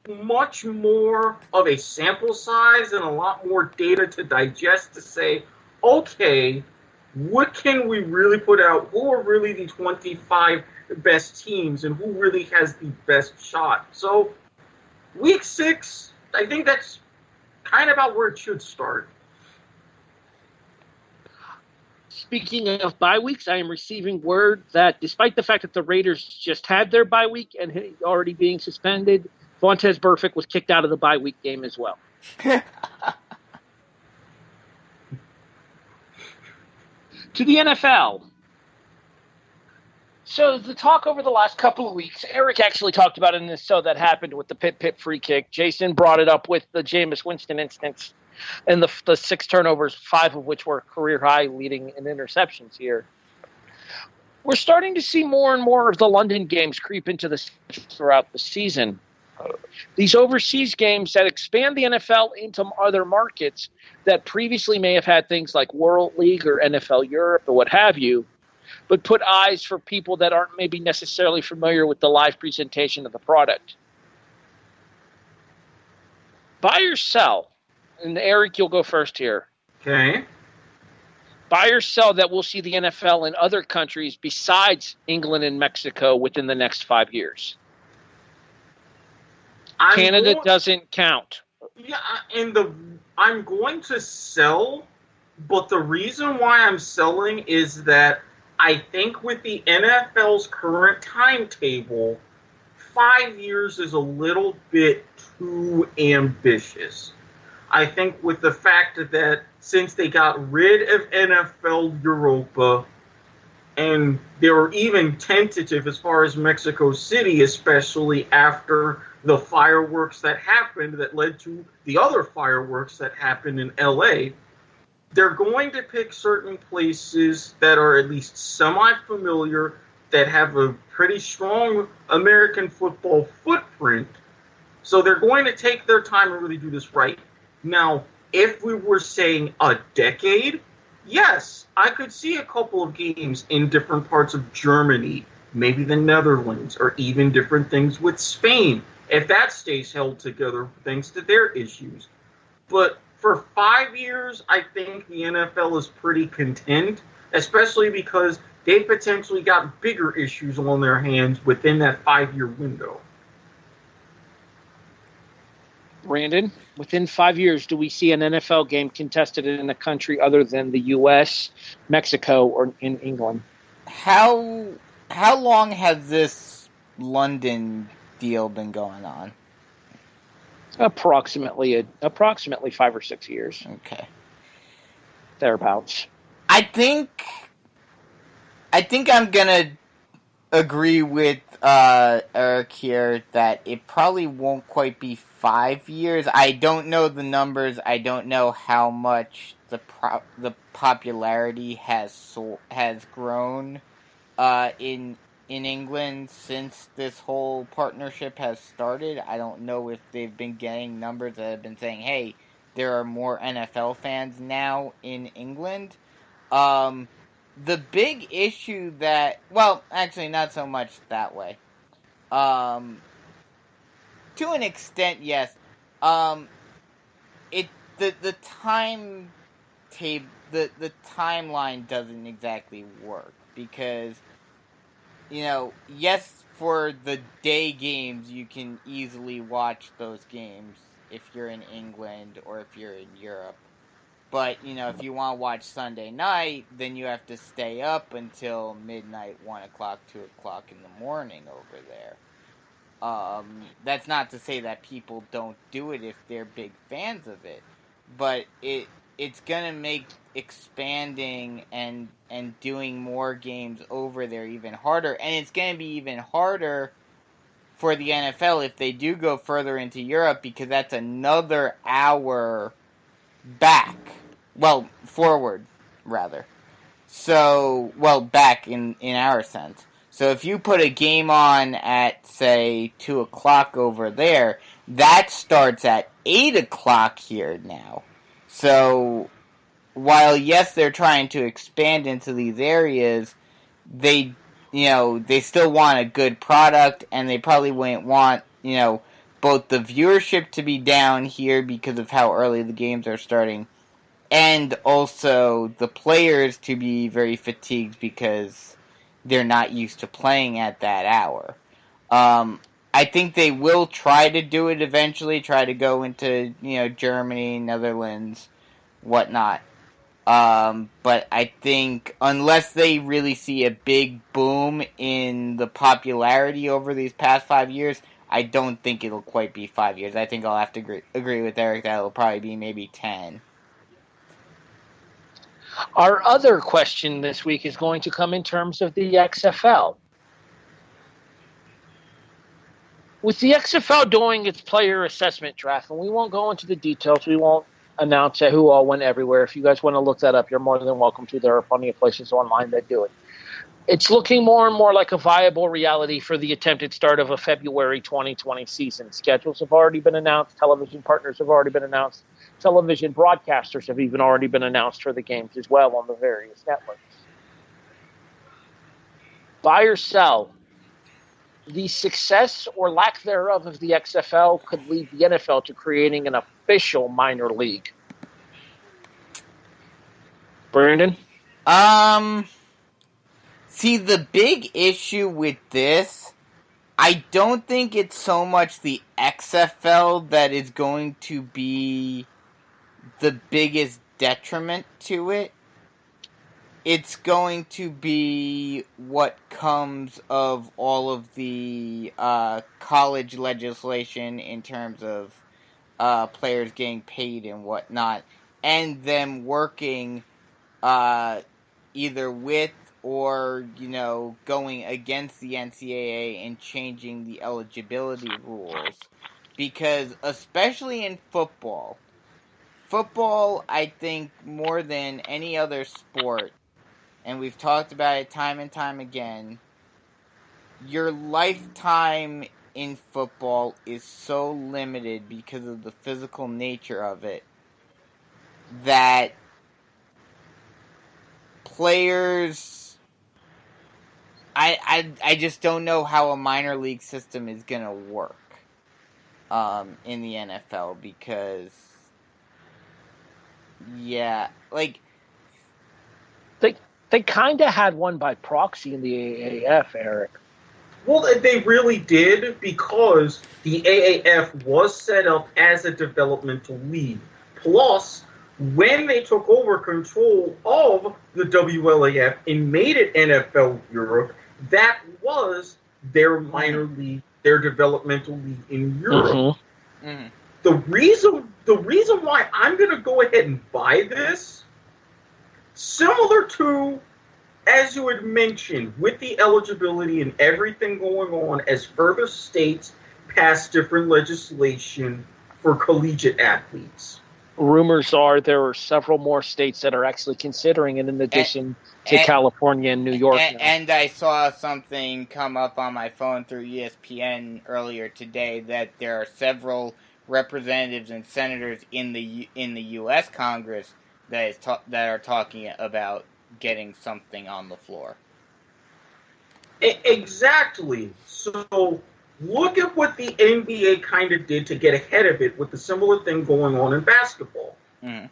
much more of a sample size and a lot more data to digest to say, okay, what can we really put out? Who are really the 25 best teams and who really has the best shot? So week 6, I think that's kind of about where it should start. Speaking of bye weeks, I am receiving word that despite the fact that the Raiders just had their bye week and already being suspended, Vontaze Burfict was kicked out of the bye week game as well. To the NFL. So the talk over the last couple of weeks, Erik actually talked about it in this show that happened with the Pitt free kick. Jason brought it up with the Jameis Winston instance and the 6 turnovers, 5 of which were career high leading in interceptions here. We're starting to see more and more of the London games creep into the throughout the season. These overseas games that expand the NFL into other markets that previously may have had things like World League or NFL Europe or what have you, but put eyes for people that aren't maybe necessarily familiar with the live presentation of the product. Buy or sell? And Erik, you'll go first here. Okay. Buy or sell that we'll see the NFL in other countries besides England and Mexico within the next 5 years? Canada doesn't count. Yeah, I'm going to sell, but the reason why I'm selling is that I think with the NFL's current timetable, 5 years is a little bit too ambitious. I think with the fact that since they got rid of NFL Europa, and they were even tentative as far as Mexico City, especially after the fireworks that happened that led to the other fireworks that happened in LA, they're going to pick certain places that are at least semi-familiar, that have a pretty strong American football footprint. So they're going to take their time and really do this right. Now, if we were saying a decade, yes, I could see a couple of games in different parts of Germany, maybe the Netherlands, or even different things with Spain, if that stays held together thanks to their issues. But for 5 years, I think the NFL is pretty content, especially because they potentially got bigger issues on their hands within that 5-year window. Brandon, within 5 years, do we see an NFL game contested in a country other than the U.S., Mexico, or in England? How long has this London deal been going on? Approximately 5 or 6 years. Okay. Thereabouts. I think I'm gonna agree with Erik here that it probably won't quite be 5 years. I don't know the numbers. I don't know how much the popularity has grown in England since this whole partnership has started. I don't know if they've been getting numbers that have been saying, hey, there are more NFL fans now in England. the big issue that, well, actually not so much that way. To an extent, yes. The timeline doesn't exactly work because, yes, for the day games you can easily watch those games if you're in England or if you're in Europe. But, if you want to watch Sunday night, then you have to stay up until midnight, 1 o'clock, 2 o'clock in the morning over there. That's not to say that people don't do it if they're big fans of it, but it's gonna make expanding and doing more games over there even harder, and it's gonna be even harder for the NFL if they do go further into Europe, because that's another hour back. Well, forward, rather. So, back in our sense. So if you put a game on at, say, 2 o'clock over there, that starts at 8 o'clock here now. So, while, yes, they're trying to expand into these areas, they still want a good product, and they probably wouldn't want, both the viewership to be down here because of how early the games are starting, and also the players to be very fatigued because they're not used to playing at that hour. I think they will try to do it eventually, try to go into, Germany, Netherlands, whatnot. But I think unless they really see a big boom in the popularity over these past 5 years, I don't think it'll quite be 5 years. I think I'll have to agree with Erik that it'll probably be maybe 10. Our other question this week is going to come in terms of the XFL. With the XFL doing its player assessment draft, and we won't go into the details, we won't announce who all went everywhere. If you guys want to look that up, you're more than welcome to. There are plenty of places online that do it. It's looking more and more like a viable reality for the attempted start of a February 2020 season. Schedules have already been announced. Television partners have already been announced. Television broadcasters have even already been announced for the games as well on the various networks. Buy or sell, the success or lack thereof of the XFL could lead the NFL to creating an official minor league. Brandon? See, the big issue with this, I don't think it's so much the XFL that is going to be the biggest detriment to it. It's going to be what comes of all of the college legislation in terms of players getting paid and whatnot, and them working either with or, going against the NCAA and changing the eligibility rules. Because, especially in football, I think, more than any other sport, and we've talked about it time and time again, your lifetime in football is so limited because of the physical nature of it that players, I just don't know how a minor league system is gonna work in the NFL, because They kind of had one by proxy in the AAF, Erik. Well, they really did, because the AAF was set up as a developmental league. Plus, when they took over control of the WLAF and made it NFL Europe, that was their minor league, their developmental league in Europe. Mm-hmm. Mm-hmm. The reason why I'm going to go ahead and buy this, similar to, as you had mentioned, with the eligibility and everything going on as further states pass different legislation for collegiate athletes. Rumors are there are several more states that are actually considering it in addition to California and New York. And I saw something come up on my phone through ESPN earlier today that there are several representatives and senators in the U.S. Congress that are talking about getting something on the floor. Exactly. So look at what the NBA kind of did to get ahead of it with the similar thing going on in basketball. Mm-hmm.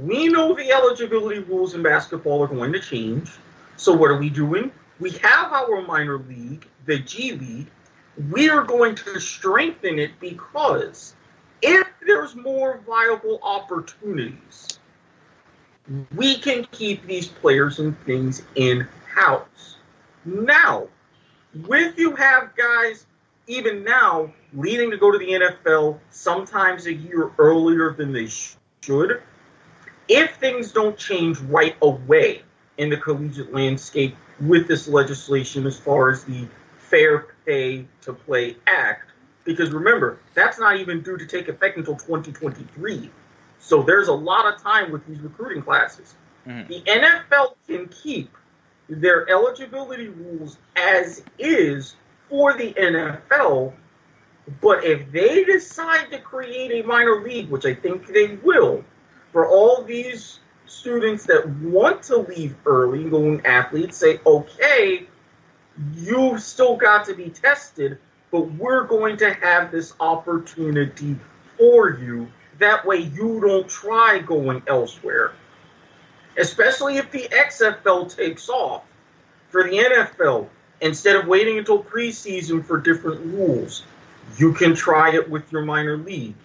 We know the eligibility rules in basketball are going to change. So what are we doing? We have our minor league, the G League. We are going to strengthen it because if there's more viable opportunities, we can keep these players and things in-house. Now, with you have guys even now leading to go to the NFL sometimes a year earlier than they should, if things don't change right away in the collegiate landscape with this legislation as far as the Fair Pay to Play Act, because remember, that's not even due to take effect until 2023. So there's a lot of time with these recruiting classes. Mm-hmm. The NFL can keep their eligibility rules as is for the NFL, but if they decide to create a minor league, which I think they will, for all these students that want to leave early, going athletes, say, okay, you've still got to be tested, but we're going to have this opportunity for you. That way you don't try going elsewhere. Especially if the XFL takes off for the NFL. Instead of waiting until preseason for different rules, you can try it with your minor league.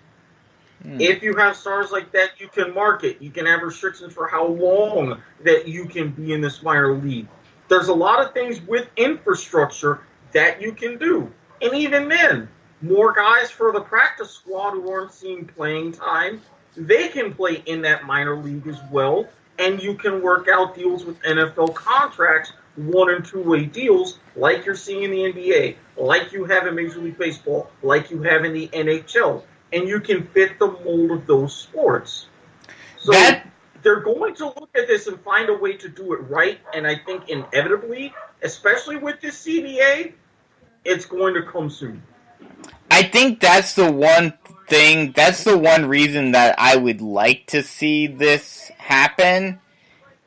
If you have stars like that, you can market. You can have restrictions for how long that you can be in this minor league. There's a lot of things with infrastructure that you can do. And even then, more guys for the practice squad who aren't seeing playing time, they can play in that minor league as well. And you can work out deals with NFL contracts, 1- and 2-way deals, like you're seeing in the NBA, like you have in Major League Baseball, like you have in the NHL. And you can fit the mold of those sports. So they're going to look at this and find a way to do it right. And I think inevitably, especially with this CBA, it's going to come soon. I think that's the one thing, that's the one reason that I would like to see this happen,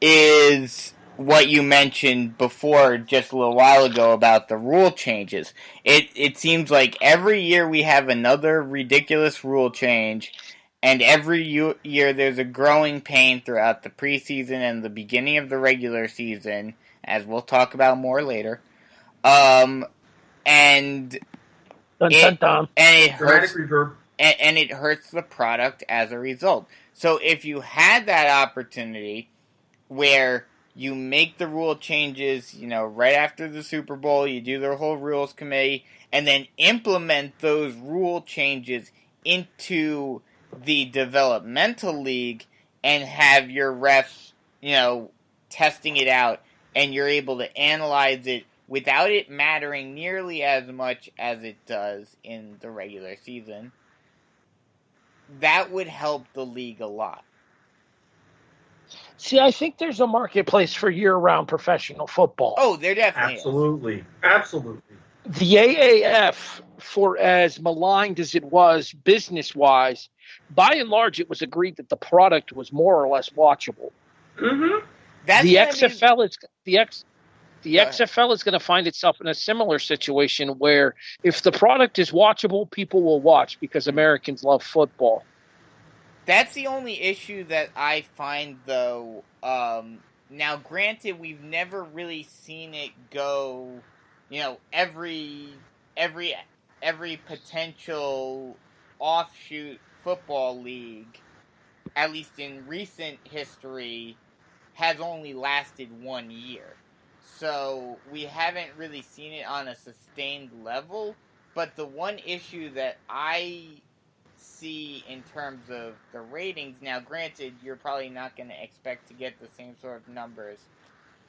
is what you mentioned before just a little while ago about the rule changes. It seems like every year we have another ridiculous rule change, and every year there's a growing pain throughout the preseason and the beginning of the regular season, as we'll talk about more later. And it hurts, and it hurts the product as a result. So if you had that opportunity where you make the rule changes, right after the Super Bowl, you do the whole rules committee, and then implement those rule changes into the developmental league and have your refs, testing it out, and you're able to analyze it without it mattering nearly as much as it does in the regular season, that would help the league a lot. See, I think there's a marketplace for year-round professional football. Oh, there definitely is. Absolutely. The AAF, for as maligned as it was business-wise, by and large, it was agreed that the product was more or less watchable. Mm-hmm. The XFL is going to find itself in a similar situation where if the product is watchable, people will watch because Americans love football. That's the only issue that I find, though. Now, granted, we've never really seen it go, every potential offshoot football league, at least in recent history, has only lasted 1 year. So we haven't really seen it on a sustained level. But the one issue that I see in terms of the ratings, now granted, you're probably not going to expect to get the same sort of numbers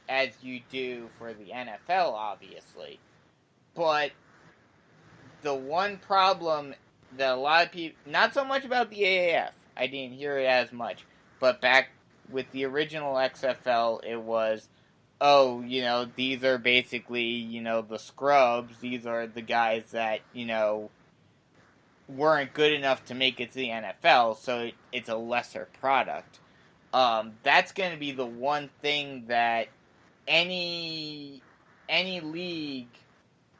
as you do for the NFL, obviously. But the one problem that a lot of people, not so much about the AAF, I didn't hear it as much, but back with the original XFL, it was, these are basically, the scrubs. These are the guys that, weren't good enough to make it to the NFL, so it's a lesser product. That's going to be the one thing that any league,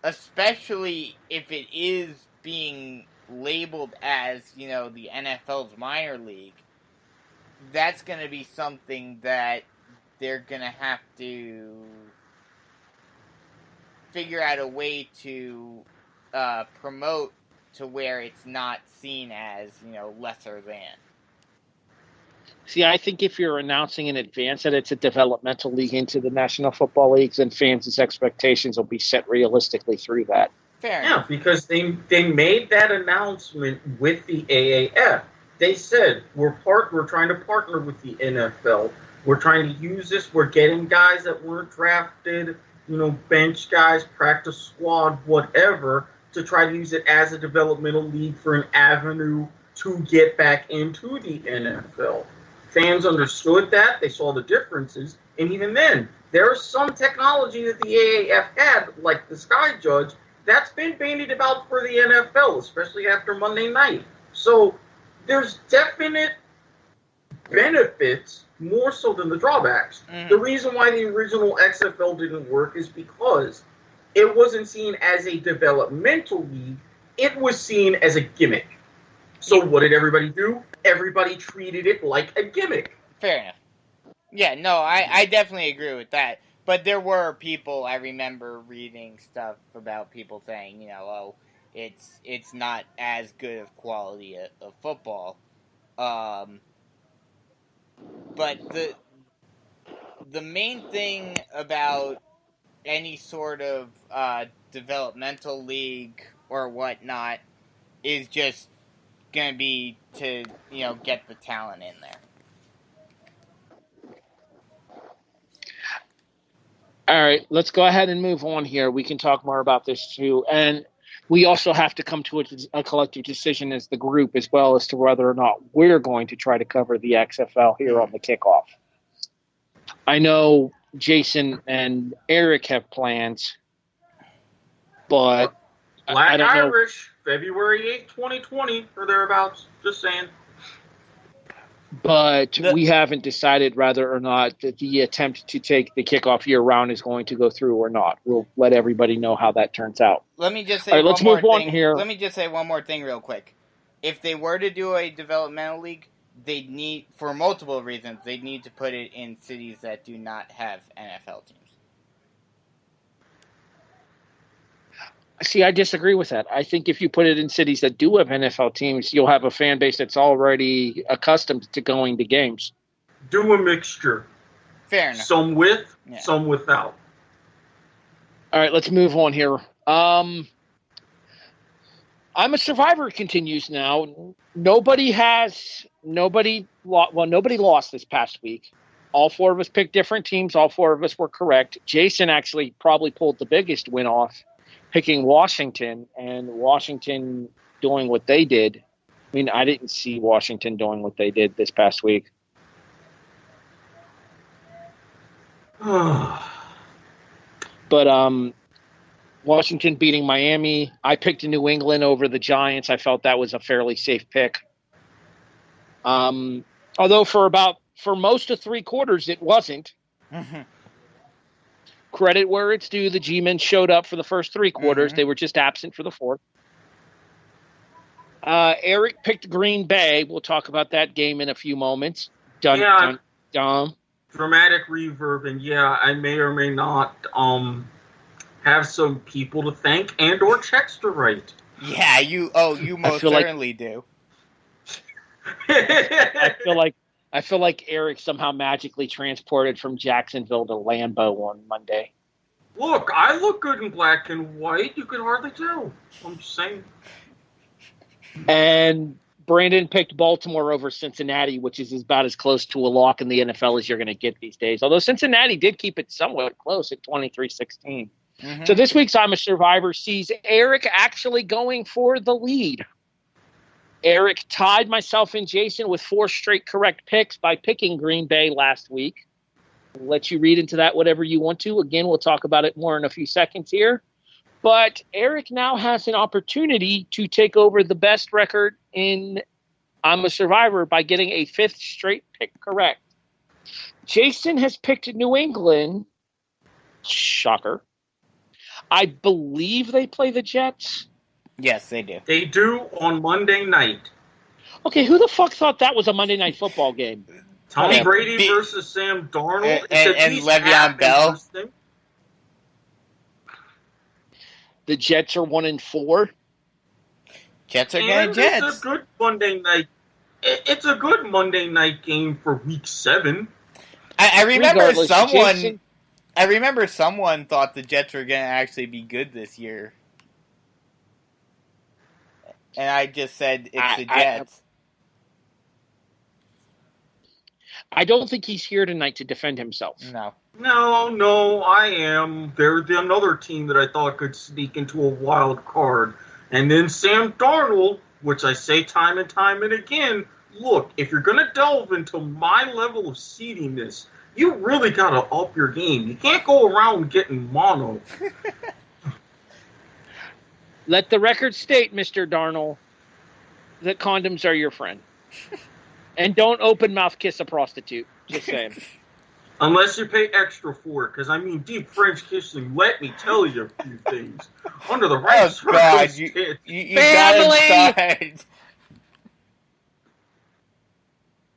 especially if it is being labeled as, the NFL's minor league, that's going to be something that they're going to have to figure out a way to promote to where it's not seen as, lesser than. See, I think if you're announcing in advance that it's a developmental league into the National Football Leagues, then fans' expectations will be set realistically through that. Fair enough. Yeah, because they made that announcement with the AAF. They said, we're trying to partner with the NFL. We're trying to use this. We're getting guys that weren't drafted, bench guys, practice squad, whatever, to try to use it as a developmental league for an avenue to get back into the NFL. Fans understood that. They saw the differences. And even then, there is some technology that the AAF had, like the Sky Judge, that's been bandied about for the NFL, especially after Monday night. So there's definite benefits more so than the drawbacks. Mm-hmm. The reason why the original XFL didn't work is because it wasn't seen as a developmental league. It was seen as a gimmick. So what did everybody do? Everybody treated it like a gimmick. Fair enough. Yeah, no, I definitely agree with that. But there were people, I remember reading stuff about people saying, it's not as good of quality of football. But the main thing about any sort of developmental league or whatnot is just going to be to, get the talent in there. All right, let's go ahead and move on here. We can talk more about this too. And we also have to come to a collective decision as the group as well as to whether or not we're going to try to cover the XFL here on the Kickoff. I know Jason and Erik have plans, but Black I don't Irish, know. February 8th, 2020, or thereabouts. Just saying. But we haven't decided whether or not that the attempt to take the Kickoff year-round is going to go through or not. We'll let everybody know how that turns out. Let me just say All right, let's move on here. Let me just say one more thing real quick. If they were to do a developmental league, they'd need, for multiple reasons, they'd need to put it in cities that do not have NFL teams. See, I disagree with that. I think if you put it in cities that do have NFL teams, you'll have a fan base that's already accustomed to going to games. Do a mixture. Fair enough. Some with, some without. All right, let's move on here. I'm a Survivor continues now. Nobody lost this past week. All four of us picked different teams. All four of us were correct. Jason actually probably pulled the biggest win off, picking Washington, and Washington doing what they did. I mean, I didn't see Washington doing what they did this past week. But Washington beating Miami. I picked New England over the Giants. I felt that was a fairly safe pick. Although for most of 3 quarters, it wasn't. Mm-hmm. Credit where it's due. The G-men showed up for the first 3 quarters. Mm-hmm. They were just absent for the fourth. Erik picked Green Bay. We'll talk about that game in a few moments. Dramatic reverb, and I may or may not have some people to thank and or checks to write. Yeah, you most certainly do. I feel like Erik somehow magically transported from Jacksonville to Lambeau on Monday. Look, I look good in black and white. You could hardly tell. I'm just saying. And Brandon picked Baltimore over Cincinnati, which is about as close to a lock in the NFL as you're going to get these days. Although Cincinnati did keep it somewhat close at 23-16. Mm-hmm. So this week's I'm a Survivor sees Erik actually going for the lead. Erik tied myself and Jason with 4 straight correct picks by picking Green Bay last week. I'll let you read into that whatever you want to. Again, we'll talk about it more in a few seconds here. But Erik now has an opportunity to take over the best record in I'm a Survivor by getting a 5th straight pick correct. Jason has picked New England. Shocker. I believe they play the Jets. Yes, they do. They do on Monday night. Okay, who the fuck thought that was a Monday night football game? Tom Whatever. Brady versus Sam Darnold. And Le'Veon Bell. The Jets are 1-4. Jets are getting Jets. It's a good Monday night. It's a good Monday night game for Week 7. I remember Jason, I remember someone thought the Jets were going to actually be good this year. And I just said it's the Jets. I don't think he's here tonight to defend himself. No, I am. They're another team that I thought could sneak into a wild card. And then Sam Darnold, which I say time and time and again, look, if you're going to delve into my level of seediness, you really got to up your game. You can't go around getting mono. Let the record state, Mr. Darnold, that condoms are your friend. And don't open mouth kiss a prostitute. Just saying. Unless you pay extra for it, because I mean, deep French kissing, let me tell you a few things. Under the right circumstances. You family!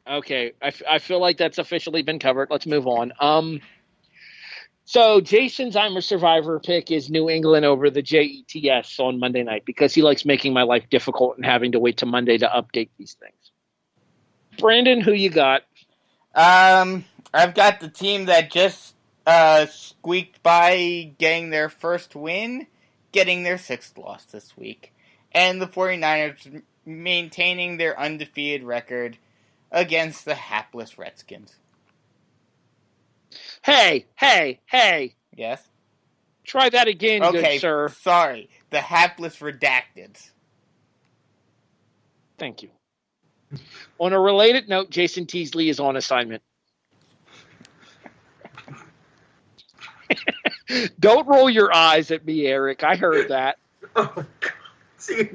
Okay, I feel like that's officially been covered. Let's move on. So Jason's I'm a Survivor pick is New England over the Jets on Monday night because he likes making my life difficult and having to wait till Monday to update these things. Brandon, who you got? I've got the team that just squeaked by getting their first win, getting their 6th loss this week. And the 49ers maintaining their undefeated record against the hapless Redskins. Hey! Yes? Try that again, good sir. Sorry. The hapless redacted. Thank you. On a related note, Jason Teasley is on assignment. Don't roll your eyes at me, Erik. I heard that. Oh, God. See,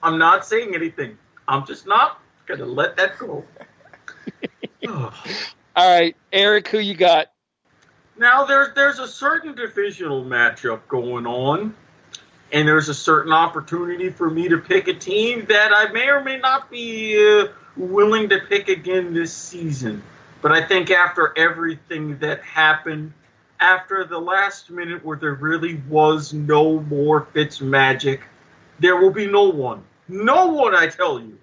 I'm not saying anything. I'm just not going to let that go. All right, Erik, who you got? Now, there's a certain divisional matchup going on, and there's a certain opportunity for me to pick a team that I may or may not be willing to pick again this season. But I think after everything that happened, after the last minute where there really was no more Fitzmagic, there will be no one, I tell you,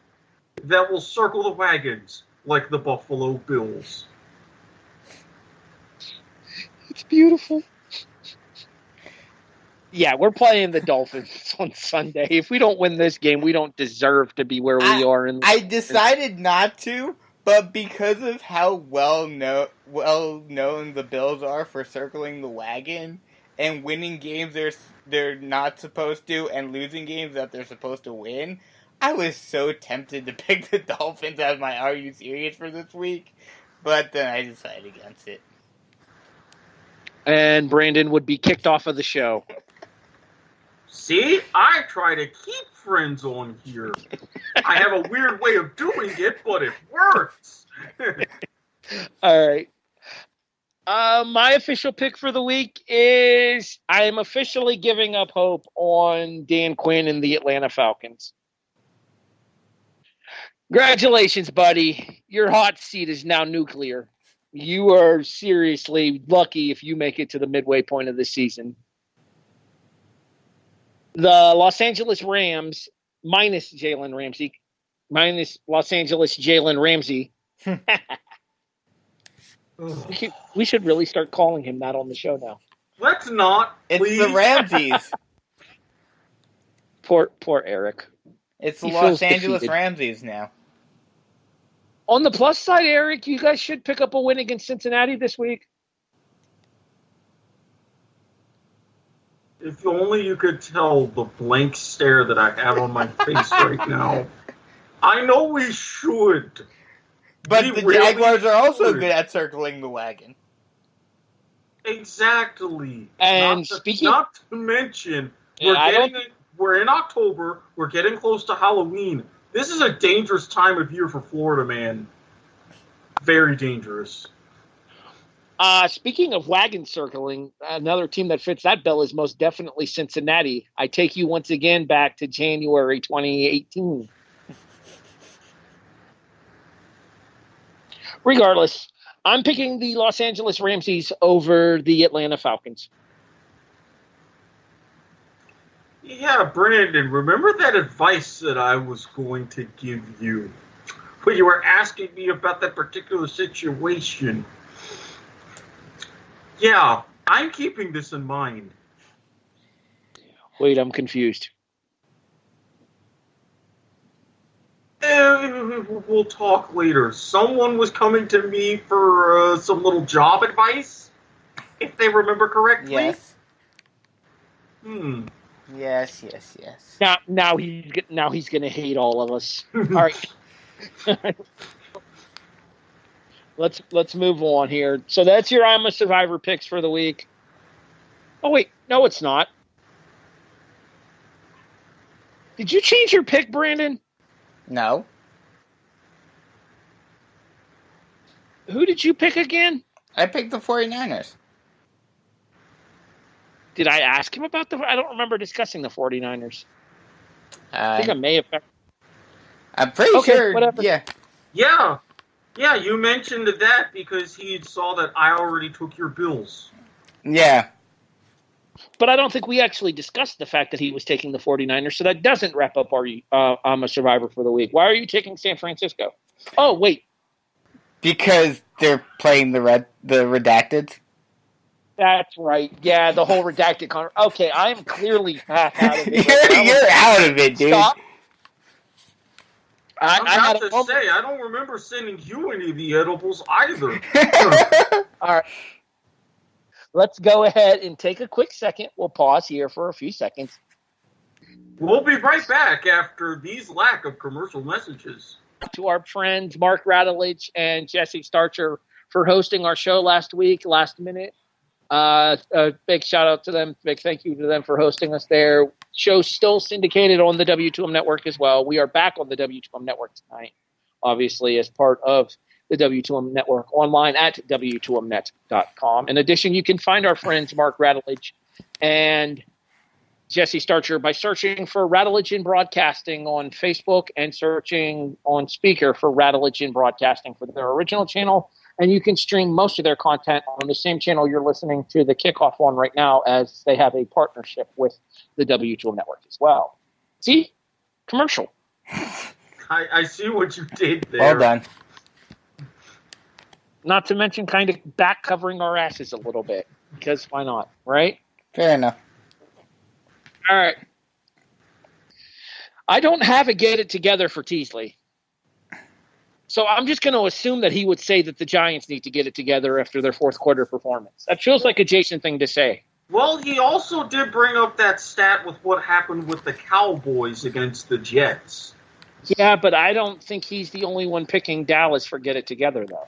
that will circle the wagons like the Buffalo Bills. It's beautiful. Yeah, we're playing the Dolphins on Sunday. If we don't win this game, we don't deserve to be where we are. I decided not to, but because of how well known the Bills are for circling the wagon and winning games they're not supposed to and losing games that they're supposed to win, I was so tempted to pick the Dolphins as my Are You Serious for this week, but then I decided against it. And Brandon would be kicked off of the show. See, I try to keep friends on here. I have a weird way of doing it, but it works. All right. My official pick for the week is I am officially giving up hope on Dan Quinn and the Atlanta Falcons. Congratulations, buddy. Your hot seat is now nuclear. You are seriously lucky if you make it to the midway point of the season. The Los Angeles Rams, minus Jalen Ramsey, minus Los Angeles Jalen Ramsey. We should really start calling him that on the show now. Let's not. It's please. the Ramseys. Poor Erik. It's the Los Angeles Ramseys now. On the plus side, Erik, you guys should pick up a win against Cincinnati this week. If only you could tell the blank stare that I have on my face right now. I know we should. But the Jaguars are also good at circling the wagon. Exactly. And not to mention, we're in October. We're getting close to Halloween. This is a dangerous time of year for Florida, man. very dangerous. Speaking of wagon circling, another team that fits that bill is most definitely Cincinnati. I take you once again back to January 2018. Regardless, I'm picking the Los Angeles Ramseys over the Atlanta Falcons. Yeah, Brandon, remember that advice that I was going to give you when you were asking me about that particular situation? Yeah, I'm keeping this in mind. Wait, I'm confused. We'll talk later. Someone was coming to me for some little job advice, if they remember correctly. Yes. Yes. Now he's gonna hate all of us. All right. Let's move on here. So that's your I'm a Survivor picks for the week. Oh wait, no, it's not. Did you change your pick, Brandon? No. Who did you pick again? I picked the 49ers. Did I ask him about I don't remember discussing the 49ers. I think I may have. I'm pretty sure. Whatever. Yeah. Yeah, you mentioned that because he saw that I already took your Bills. Yeah. But I don't think we actually discussed the fact that he was taking the 49ers, so that doesn't wrap up our I'm a Survivor for the week. Why are you taking San Francisco? Oh, wait. Because they're playing the redacted. That's right. Yeah, the whole redacted Okay, I'm clearly half out of it. You're out of it, dude. Stop. I'm about to say, I don't remember sending you any of the edibles either. All right. Let's go ahead and take a quick second. We'll pause here for a few seconds. We'll be right back after these lack of commercial messages. To our friends Mark Radulich and Jesse Starcher for hosting our show last minute. A big shout out to them. Big thank you to them for hosting us there. Show's still syndicated on the W2M network as well. We are back on the W2M network tonight, obviously, as part of the W2M network online at W2Mnet.com. In addition, you can find our friends Mark Radulich and Jesse Starcher by searching for Radulich in Broadcasting on Facebook and searching on Speaker for Radulich in Broadcasting for their original channel. And you can stream most of their content on the same channel you're listening to the Kickoff on right now, as they have a partnership with the W2M network as well. See? Commercial. I see what you did there. Well done. Not to mention kind of back covering our asses a little bit, because why not, right? Fair enough. All right. I don't have a get it together for Teasley. So I'm just going to assume that he would say that the Giants need to get it together after their fourth quarter performance. That feels like a Jason thing to say. Well, he also did bring up that stat with what happened with the Cowboys against the Jets. Yeah, but I don't think he's the only one picking Dallas for get it together, though.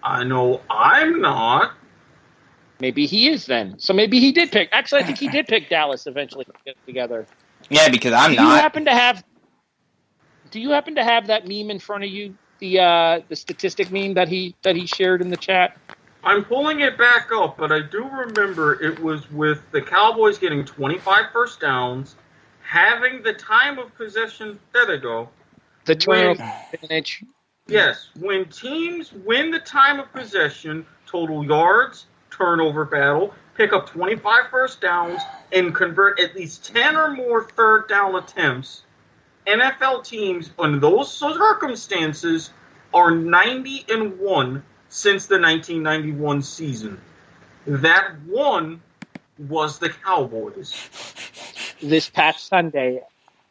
I know I'm not. Maybe he is then. So maybe he did pick. Actually, I think he did pick Dallas eventually to get it together. Yeah, because I'm not. Do you happen to have that meme in front of you? The statistic meme that he shared in the chat? I'm pulling it back up, but I do remember it was with the Cowboys getting 25 first downs, having the time of possession. There they go. The turnover advantage. Yes, when teams win the time of possession, total yards, turnover battle, pick up 25 first downs, and convert at least 10 or more third down attempts, NFL teams in those circumstances are 90-1 since the 1991 season. That one was the Cowboys. This past Sunday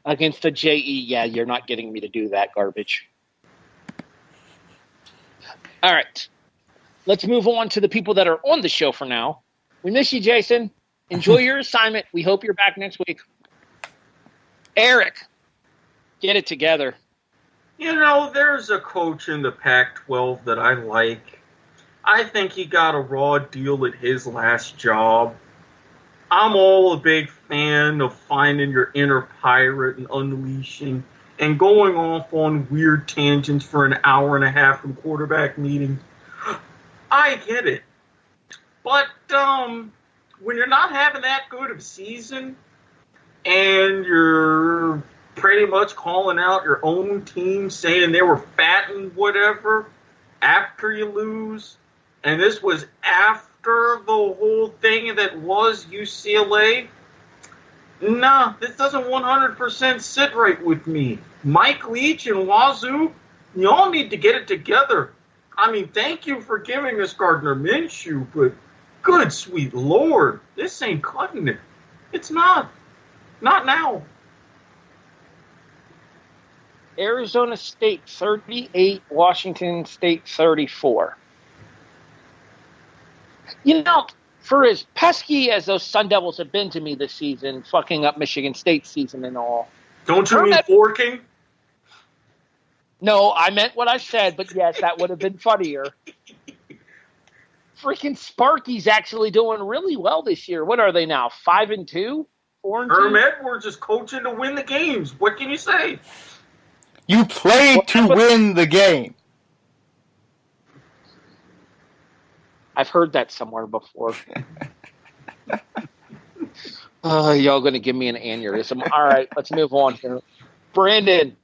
against the JE. Yeah, you're not getting me to do that garbage. All right. Let's move on to the people that are on the show for now. We miss you, Jason. Enjoy your assignment. We hope you're back next week. Erik, get it together. You know, there's a coach in the Pac-12 that I like. I think he got a raw deal at his last job. I'm all a big fan of finding your inner pirate and unleashing and going off on weird tangents for an hour and a half from quarterback meetings. I get it. But when you're not having that good of a season and you're pretty much calling out your own team saying they were fat and whatever after you lose, and this was after the whole thing that was UCLA, nah, this doesn't 100% sit right with me. Mike Leach and Wazoo, y'all need to get it together. I mean, thank you for giving us Gardner Minshew, but good sweet Lord, this ain't cutting it. It's not. Not now. Arizona State 38, Washington State 34. You know, for as pesky as those Sun Devils have been to me this season, fucking up Michigan State's season and all. Don't you mean forking? No, I meant what I said, but yes, that would have been funnier. Freaking Sparky's actually doing really well this year. What are they now? 5-2? 4-2? Herm Edwards is coaching to win the games. What can you say? You played to win the game. I've heard that somewhere before. Y'all going to give me an aneurysm. All right, let's move on here. Brandon,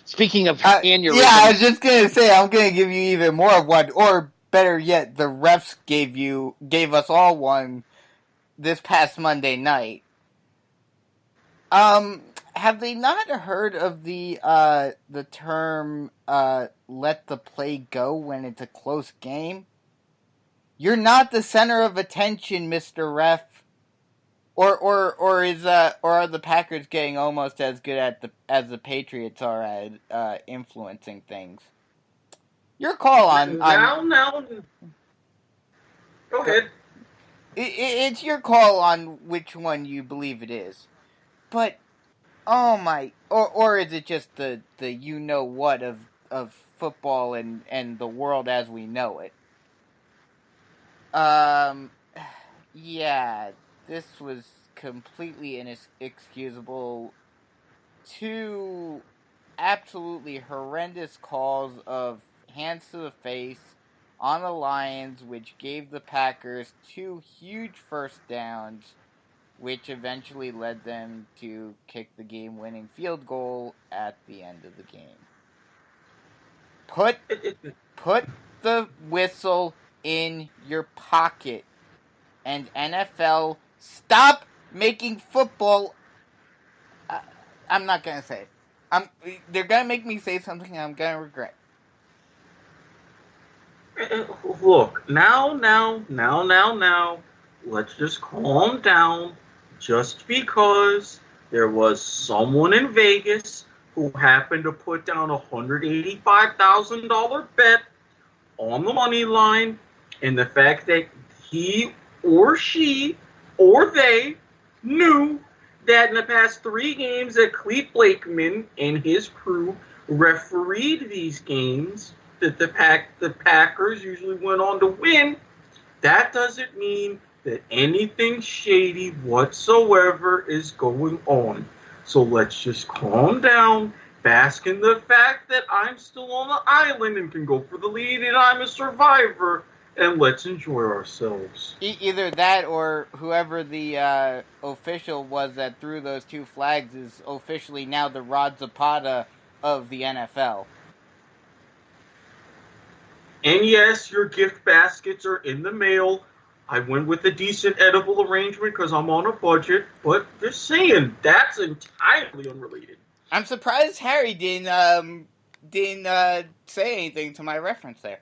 speaking of aneurysm. Yeah, I was just going to say, I'm going to give you even more of one. Or better yet, the refs gave us all one this past Monday night. Have they not heard of the term "let the play go" when it's a close game? You're not the center of attention, Mr. Ref. Or are the Packers getting almost as good as the Patriots are at influencing things? Your call on now. Go ahead. It's your call on which one you believe it is, but. Oh my! Or is it just the you know what of football and the world as we know it? Yeah, this was completely inexcusable. Two absolutely horrendous calls of hands to the face on the Lions, which gave the Packers 2 huge first downs, which eventually led them to kick the game-winning field goal at the end of the game. Put the whistle in your pocket. And NFL, stop making football... I'm not going to say it. They're going to make me say something I'm going to regret. Look, now. Let's just calm down. Just because there was someone in Vegas who happened to put down a $185,000 bet on the money line, and the fact that he or she or they knew that in the past 3 games that Clete Blakeman and his crew refereed these games, that the Packers usually went on to win, that doesn't mean that anything shady whatsoever is going on. So let's just calm down, bask in the fact that I'm still on the island and can go for the lead and I'm a survivor, and let's enjoy ourselves. Either that or whoever the official was that threw those 2 flags is officially now the Rod Zapata of the NFL. And yes, your gift baskets are in the mail. I went with a decent edible arrangement because I'm on a budget, but just saying, that's entirely unrelated. I'm surprised Harry didn't say anything to my reference there.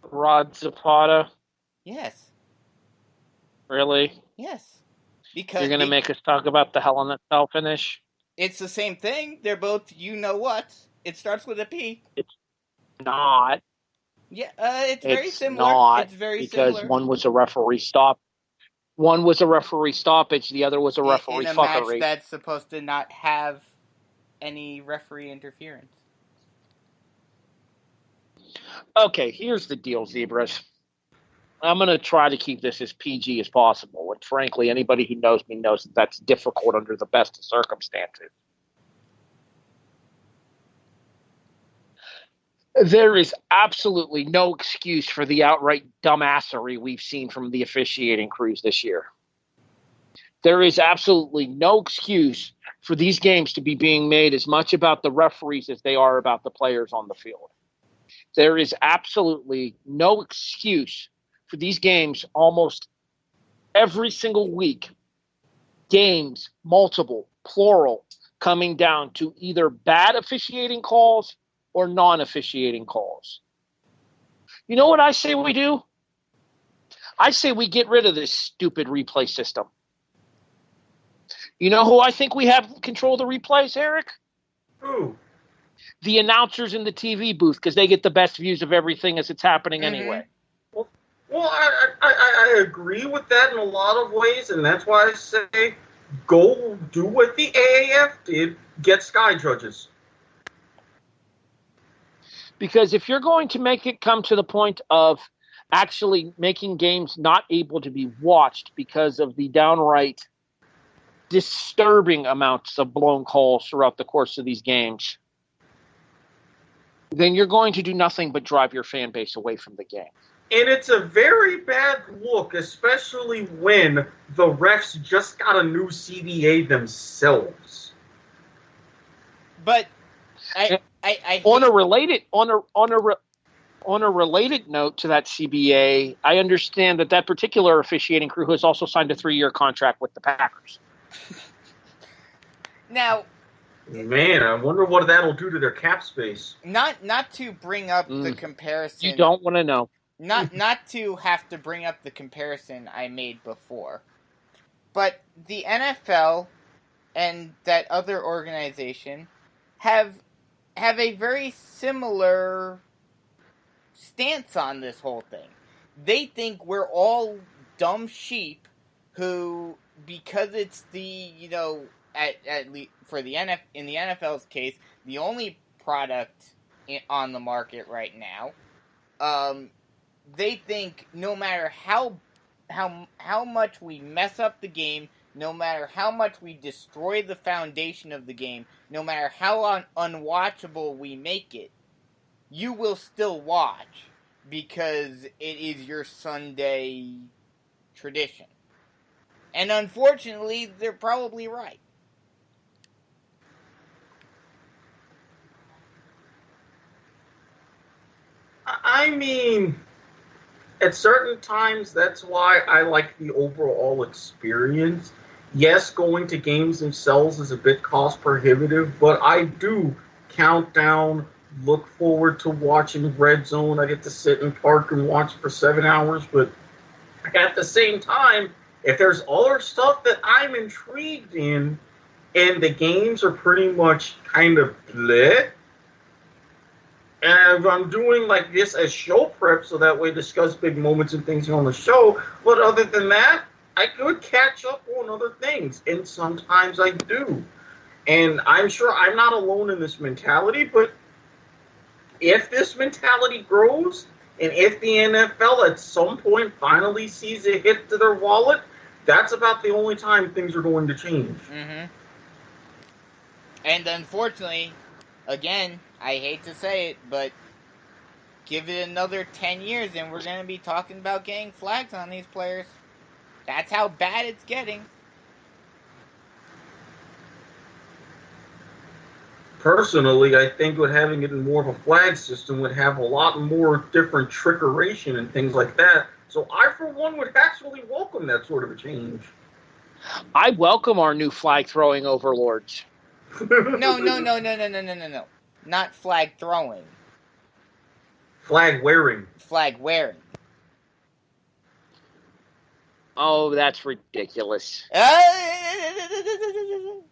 Rod Zapata? Yes. Really? Yes. Because you're going to make us talk about the Hell in a Cell finish? It's the same thing. They're both you-know-what. It starts with a P. It's not. Yeah, it's very similar. Not, it's very because similar. One was a referee stop. One was a referee stoppage. The other was a referee in a fuckery. match that's supposed to not have any referee interference. Okay, here's the deal, Zebras. I'm going to try to keep this as PG as possible. And frankly, anybody who knows me knows that that's difficult under the best of circumstances. There is absolutely no excuse for the outright dumbassery we've seen from the officiating crews this year. There is absolutely no excuse for these games to be being made as much about the referees as they are about the players on the field. There is absolutely no excuse for these games almost every single week. Games, multiple, plural, coming down to either bad officiating calls or non-officiating calls. You know what I say we do? I say we get rid of this stupid replay system. You know who I think we have control of the replays, Eric? Who? The announcers in the TV booth, because they get the best views of everything as it's happening anyway. Well, I agree with that in a lot of ways, and that's why I say go do what the AAF did, get sky judges. Because if you're going to make it come to the point of actually making games not able to be watched because of the downright disturbing amounts of blown calls throughout the course of these games, then you're going to do nothing but drive your fan base away from the game. And it's a very bad look, especially when the refs just got a new CBA themselves. But on a related note to that CBA, I understand that particular officiating crew has also signed a 3-year contract with the Packers. Now, man, I wonder what that'll do to their cap space. Not to bring up the comparison. You don't want to know. Not to have to bring up the comparison I made before, but the NFL and that other organization have a very similar stance on this whole thing. They think we're all dumb sheep who, because it's the, at least for in the NFL's case, the only product on the market right now, they think no matter how much we mess up the game, no matter how much we destroy the foundation of the game, no matter how unwatchable we make it, you will still watch because it is your Sunday tradition. And unfortunately, they're probably right. I mean, at certain times, that's why I like the overall experience. Yes, going to games themselves is a bit cost prohibitive, but I do count down, look forward to watching Red Zone. I get to sit in park and watch for 7 hours, but at the same time, if there's other stuff that I'm intrigued in and the games are pretty much kind of bleh, and I'm doing like this as show prep so that way discuss big moments and things on the show, but other than that, I could catch up on other things, and sometimes I do. And I'm sure I'm not alone in this mentality, but if this mentality grows, and if the NFL at some point finally sees a hit to their wallet, that's about the only time things are going to change. Mm-hmm. And unfortunately, again, I hate to say it, but give it another 10 years and we're going to be talking about getting flags on these players. That's how bad it's getting. Personally, I think with having it in more of a flag system would have a lot more different trickeration and things like that. So I, for one, would actually welcome that sort of a change. I welcome our new flag throwing overlords. No. Not flag throwing. Flag wearing. Flag wearing. Oh, that's ridiculous.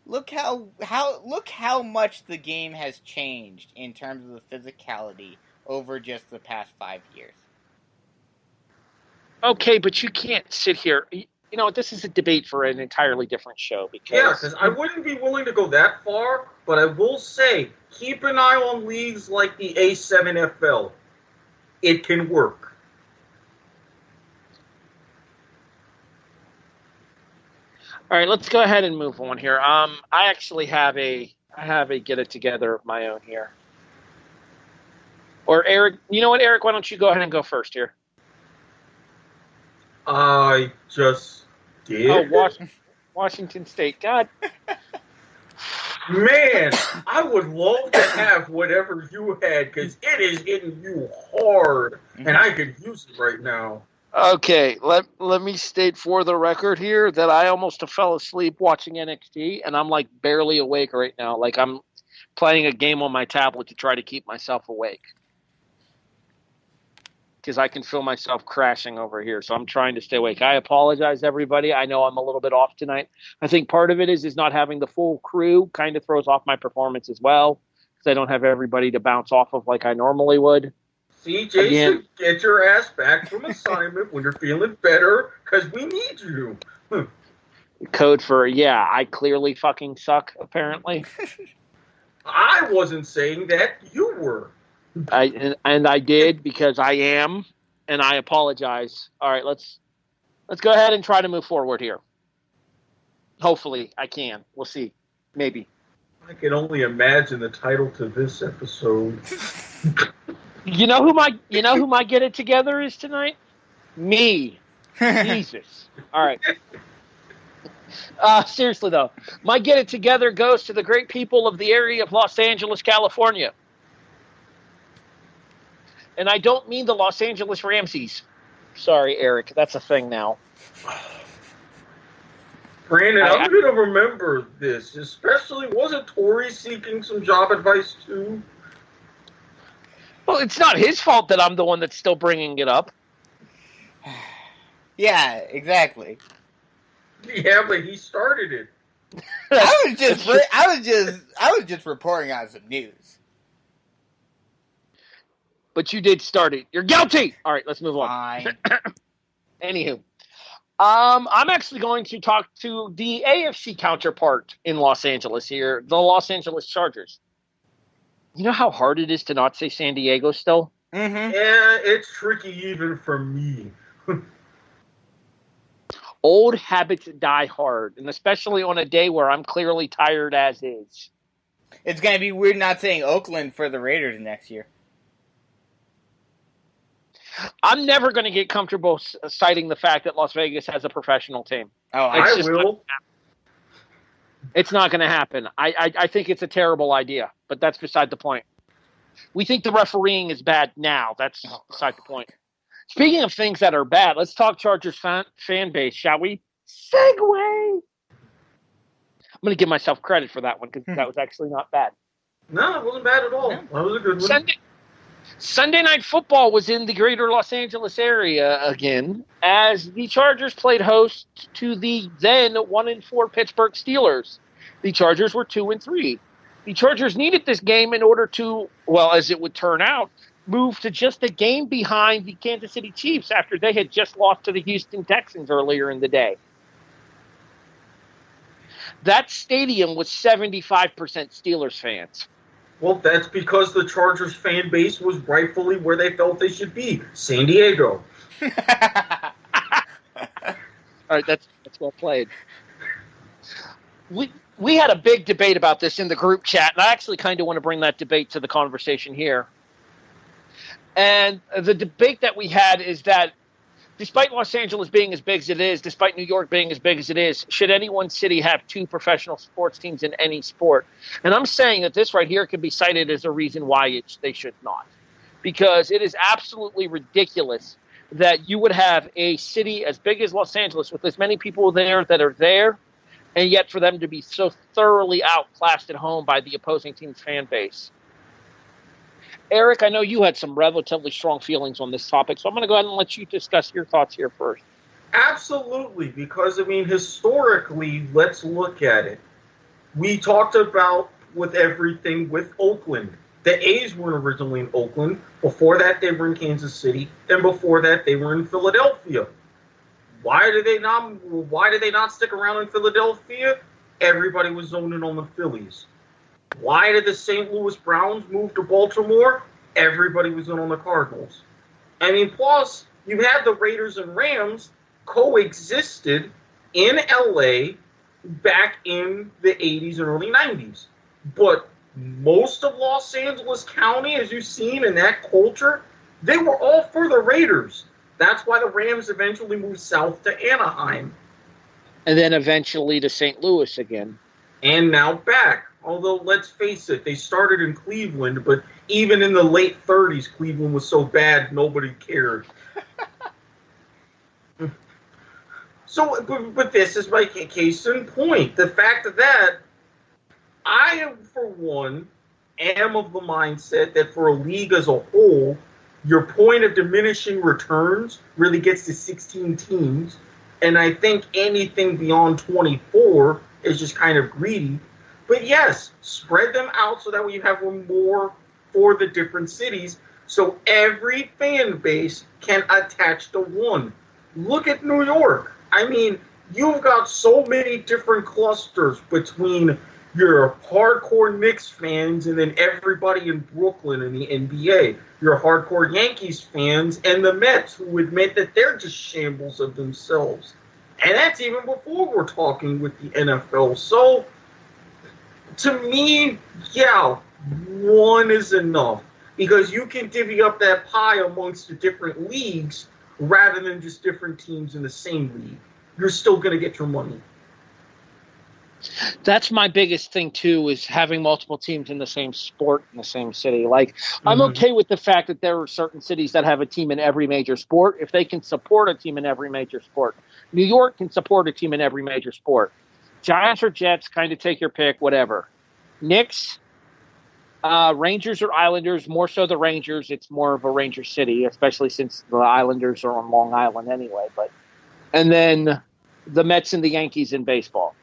Look how much the game has changed in terms of the physicality over just the past 5 years. Okay, but you can't sit here. You know, this is a debate for an entirely different show. Because I wouldn't be willing to go that far, but I will say, keep an eye on leagues like the A7FL. It can work. All right, let's go ahead and move on here. I actually have a get it together of my own here. Or Eric, you know what, Eric? Why don't you go ahead and go first here? I just did. Oh, Washington State. God. Man, I would love to have whatever you had because it is hitting you hard, and I could use it right now. Okay, let me state for the record here that I almost fell asleep watching NXT, and I'm like barely awake right now. Like I'm playing a game on my tablet to try to keep myself awake because I can feel myself crashing over here. So I'm trying to stay awake. I apologize, everybody. I know I'm a little bit off tonight. I think part of it is not having the full crew kind of throws off my performance as well because I don't have everybody to bounce off of like I normally would. See, Jason, get your ass back from assignment when you're feeling better, because we need you. Code for, yeah, I clearly fucking suck, apparently. I wasn't saying that. You were. I did, because I am, and I apologize. All right, let's go ahead and try to move forward here. Hopefully, I can. We'll see. Maybe. I can only imagine the title to this episode. You know who my get it together is tonight? Me. Jesus. All right. Seriously though, my get it together goes to the great people of the area of Los Angeles, California. And I don't mean the Los Angeles Ramseys. Sorry, Eric, that's a thing now. Brandon, I'm going to remember this. Especially, wasn't Tori seeking some job advice too? Well, it's not his fault that I'm the one that's still bringing it up. Yeah, exactly. Yeah, but he started it. I was just reporting on some news. But you did start it. You're guilty. All right, let's move on. Fine. Anywho, I'm actually going to talk to the AFC counterpart in Los Angeles here, the Los Angeles Chargers. You know how hard it is to not say San Diego still? Mm-hmm. Yeah, it's tricky even for me. Old habits die hard, and especially on a day where I'm clearly tired as is. It's going to be weird not saying Oakland for the Raiders next year. I'm never going to get comfortable citing the fact that Las Vegas has a professional team. Oh, I will. It's not going to happen. I think it's a terrible idea, but that's beside the point. We think the refereeing is bad now. That's beside the point. Speaking of things that are bad, let's talk Chargers fan base, shall we? Segue! I'm going to give myself credit for that one because that was actually not bad. No, it wasn't bad at all. That was a good one. Sunday Night Football was in the greater Los Angeles area again as the Chargers played host to the then 1-4 Pittsburgh Steelers. The Chargers were 2-3. The Chargers needed this game in order to, well, as it would turn out, move to just a game behind the Kansas City Chiefs after they had just lost to the Houston Texans earlier in the day. That stadium was 75% Steelers fans. Well, that's because the Chargers fan base was rightfully where they felt they should be, San Diego. All right, that's well played. We had a big debate about this in the group chat, and I actually kind of want to bring that debate to the conversation here. And the debate that we had is that despite Los Angeles being as big as it is, despite New York being as big as it is, should any one city have two professional sports teams in any sport? And I'm saying that this right here could be cited as a reason why they should not. Because it is absolutely ridiculous that you would have a city as big as Los Angeles with as many people there that are there, and yet for them to be so thoroughly outclassed at home by the opposing team's fan base. Eric, I know you had some relatively strong feelings on this topic, so I'm going to go ahead and let you discuss your thoughts here first. Absolutely, because, historically, let's look at it. We talked about with everything with Oakland. The A's were originally in Oakland. Before that, they were in Kansas City. And before that, they were in Philadelphia. Why did they not stick around in Philadelphia? Everybody was zoning on the Phillies. Why did the St. Louis Browns move to Baltimore? Everybody was in on the Cardinals. Plus, you had the Raiders and Rams coexisted in L.A. back in the 80s and early 90s. But most of Los Angeles County, as you've seen in that culture, they were all for the Raiders. That's why the Rams eventually moved south to Anaheim. And then eventually to St. Louis again. And now back. Although, let's face it, they started in Cleveland, but even in the late 30s, Cleveland was so bad, nobody cared. So, but this is my case in point. The fact that I, for one, am of the mindset that for a league as a whole, your point of diminishing returns really gets to 16 teams. And I think anything beyond 24 is just kind of greedy. But yes, spread them out so that we have more for the different cities so every fan base can attach to one. Look at New York. I mean, you've got so many different clusters between your hardcore Knicks fans and then everybody in Brooklyn in the NBA. Your hardcore Yankees fans and the Mets who admit that they're just shambles of themselves. And that's even before we're talking with the NFL. So, to me, yeah, one is enough. Because you can divvy up that pie amongst the different leagues rather than just different teams in the same league. You're still going to get your money. That's my biggest thing, too, is having multiple teams in the same sport in the same city. Like, I'm okay with the fact that there are certain cities that have a team in every major sport if they can support a team in every major sport. New York can support a team in every major sport. Giants or Jets, kind of take your pick, whatever. Knicks, Rangers or Islanders, more so the Rangers. It's more of a Ranger city, especially since the Islanders are on Long Island anyway. And then the Mets and the Yankees in baseball.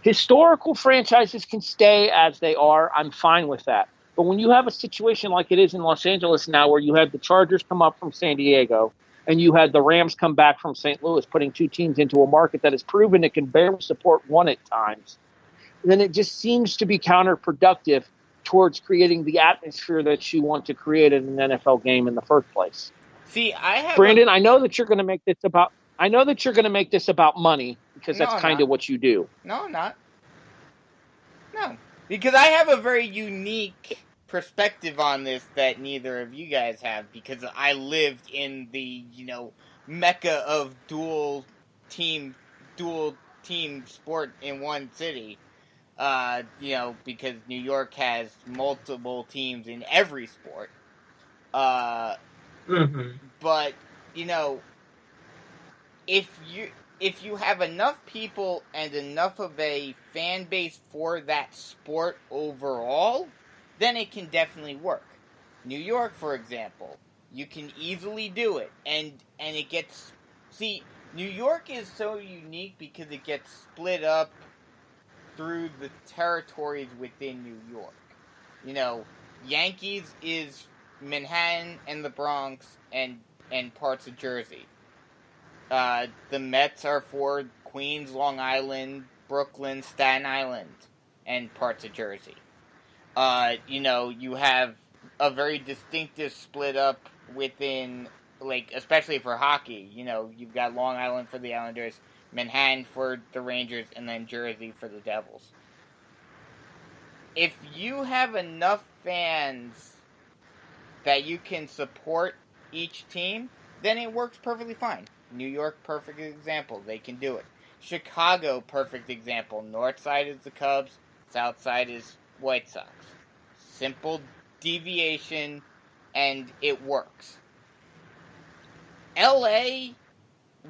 Historical franchises can stay as they are. I'm fine with that. But when you have a situation like it is in Los Angeles now where you had the Chargers come up from San Diego and you had the Rams come back from St. Louis, putting two teams into a market that has proven it can barely support one at times, then it just seems to be counterproductive towards creating the atmosphere that you want to create in an NFL game in the first place. See, Brandon, I know that you're going to make this about money because that's kind of what you do. No, I'm not. No, because I have a very unique perspective on this that neither of you guys have, because I lived in the, mecca of dual team sport in one city. Because New York has multiple teams in every sport. But, if you have enough people and enough of a fan base for that sport overall, then it can definitely work. New York, for example, you can easily do it. And it gets... See, New York is so unique because it gets split up through the territories within New York. Yankees is Manhattan and the Bronx and parts of Jersey. The Mets are for Queens, Long Island, Brooklyn, Staten Island, and parts of Jersey. You have a very distinctive split up within, especially for hockey. You've got Long Island for the Islanders, Manhattan for the Rangers, and then Jersey for the Devils. If you have enough fans that you can support each team, then it works perfectly fine. New York, perfect example. They can do it. Chicago, perfect example. North side is the Cubs. South side is White Sox. Simple deviation, and it works. LA,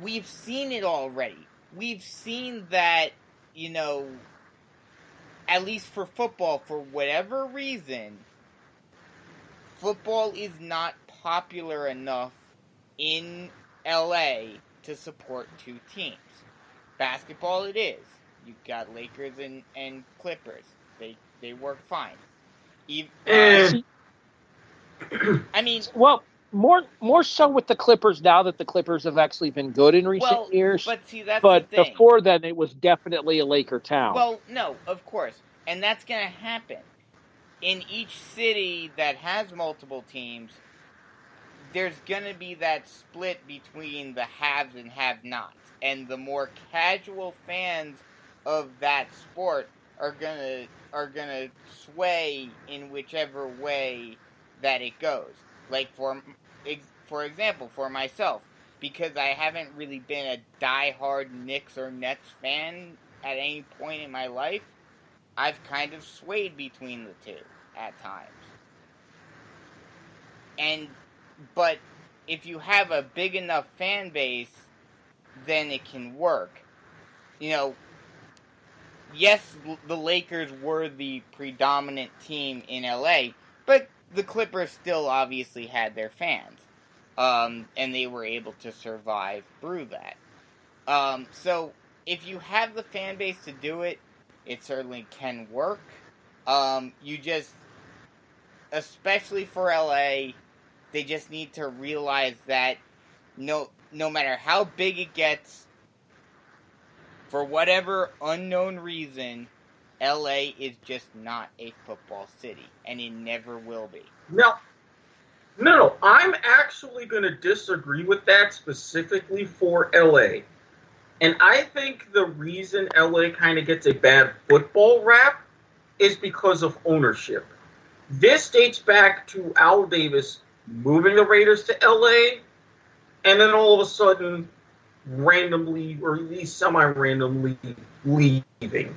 we've seen it already. We've seen that, at least for football, for whatever reason, football is not popular enough in LA to support two teams. Basketball, it is. You've got Lakers and Clippers. They work fine. Well, more so with the Clippers now that the Clippers have actually been good in recent years. But see, that's the thing. Before then, it was definitely a Laker town. Well, no, of course, and that's going to happen in each city that has multiple teams. There's going to be that split between the haves and have-nots. And the more casual fans of that sport are gonna sway in whichever way that it goes. Like for example, for myself, because I haven't really been a diehard Knicks or Nets fan at any point in my life, I've kind of swayed between the two at times. But if you have a big enough fan base, then it can work. Yes, the Lakers were the predominant team in LA, but the Clippers still obviously had their fans. And they were able to survive through that. So if you have the fan base to do it, it certainly can work. You just, especially for LA, they just need to realize that no matter how big it gets, for whatever unknown reason, LA is just not a football city, and it never will be. No, I'm actually going to disagree with that specifically for LA. And I think the reason LA kind of gets a bad football rap is because of ownership. This dates back to Al Davis moving the Raiders to LA, and then all of a sudden, randomly, or at least semi-randomly, leaving.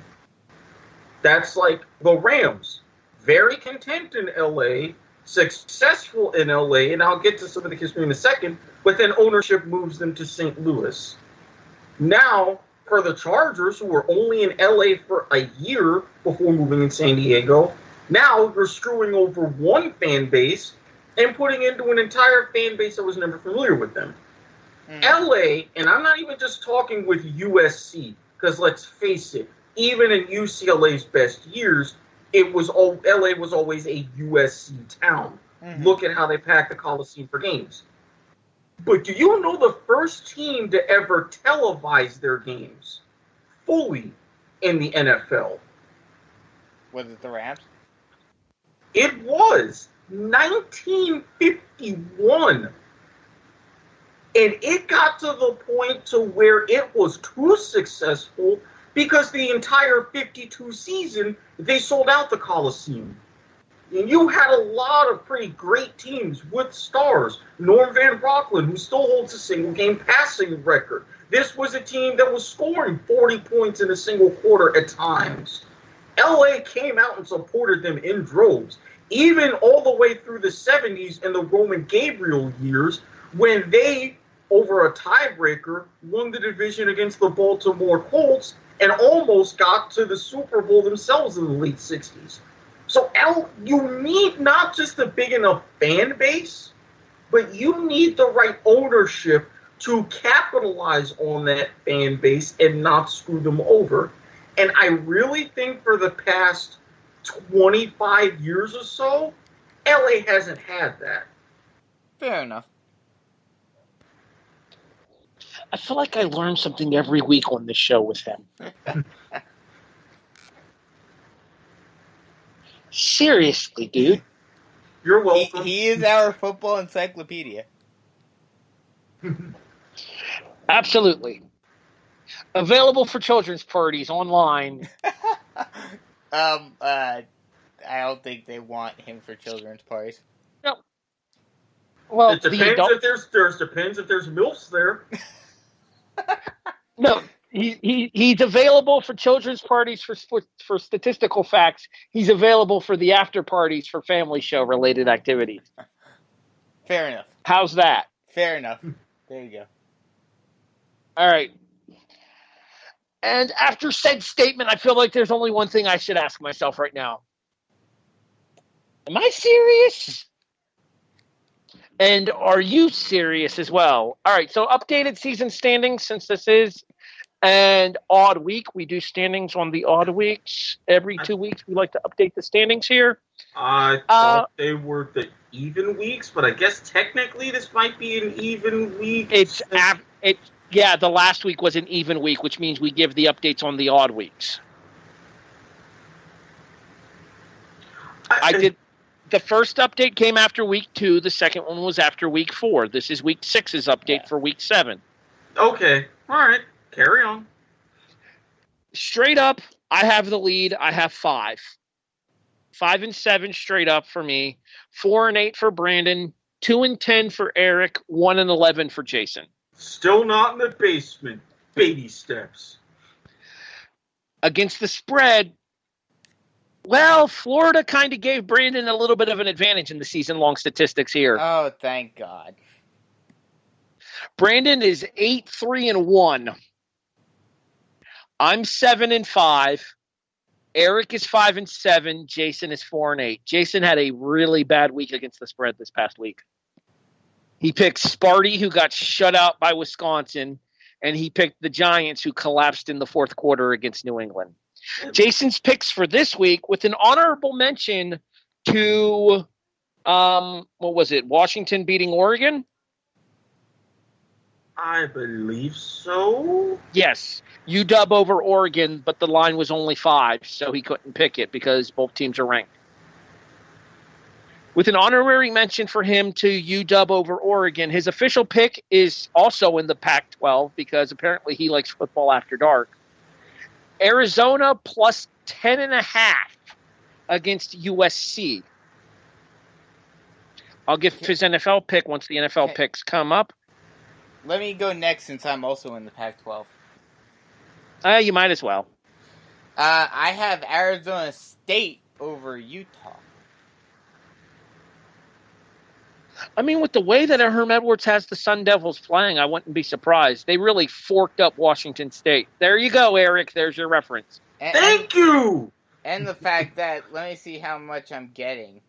That's like the Rams. Very content in LA, successful in LA, and I'll get to some of the history in a second, but then ownership moves them to St. Louis. Now, for the Chargers, who were only in LA for a year before moving in San Diego, now you're screwing over one fan base and putting into an entire fan base that was never familiar with them. LA, and I'm not even just talking with USC, because let's face it, even in UCLA's best years, LA was always a USC town. Mm-hmm. Look at how they packed the Coliseum for games. But do you know the first team to ever televise their games fully in the NFL? Was it the Rams? It was 1951. And it got to the point to where it was too successful because the entire 52 season, they sold out the Coliseum. And you had a lot of pretty great teams with stars. Norm Van Brocklin, who still holds a single-game passing record. This was a team that was scoring 40 points in a single quarter at times. LA came out and supported them in droves, even all the way through the 70s and the Roman Gabriel years, when they, over a tiebreaker, won the division against the Baltimore Colts and almost got to the Super Bowl themselves in the late 60s. So you need not just a big enough fan base, but you need the right ownership to capitalize on that fan base and not screw them over. And I really think for the past 25 years or so, LA hasn't had that. Fair enough. I feel like I learn something every week on this show with him. Seriously, dude. You're welcome. He is our football encyclopedia. Absolutely. Available for children's parties online. I don't think they want him for children's parties. No. Well, it depends if there's MILFs there. No, he's available for children's parties for statistical facts. He's available for the after parties for family show related activities. Fair enough. How's that? Fair enough. There you go. All right. And after said statement, I feel like there's only one thing I should ask myself right now. Am I serious? And are you serious as well? All right, so updated season standings, since this is an odd week. We do standings on the odd weeks. Every 2 weeks, we like to update the standings here. I thought they were the even weeks, but I guess technically this might be an even week. Yeah, the last week was an even week, which means we give the updates on the odd weeks. I did. The first update came after week 2. The second one was after week 4. This is week 6's update for week 7. Okay. All right. Carry on. Straight up, I have the lead. I have 5. 5 and 7 straight up for me. 4 and 8 for Brandon. 2 and 10 for Erik. 1 and 11 for Jason. Still not in the basement. Baby steps. Against the spread, well, Florida kind of gave Brandon a little bit of an advantage in the season-long statistics here. Oh, thank God. Brandon is 8-3-1. I'm 7-5. Erik is 5-7. Jason is 4-8. Jason had a really bad week against the spread this past week. He picked Sparty, who got shut out by Wisconsin, and he picked the Giants, who collapsed in the fourth quarter against New England. Jason's picks for this week, with an honorable mention to, Washington beating Oregon? I believe so. Yes, UW over Oregon, but the line was only 5, so he couldn't pick it because both teams are ranked. With an honorary mention for him to UW over Oregon, his official pick is also in the Pac-12 because apparently he likes football after dark. Arizona plus 10.5 against USC. I'll give his NFL pick once the NFL picks come up. Let me go next since I'm also in the Pac-12. You might as well. I have Arizona State over Utah. I mean, with the way that Herm Edwards has the Sun Devils playing, I wouldn't be surprised. They really forked up Washington State. There you go, Erik. There's your reference. Thank you! And the fact that, let me see how much I'm getting.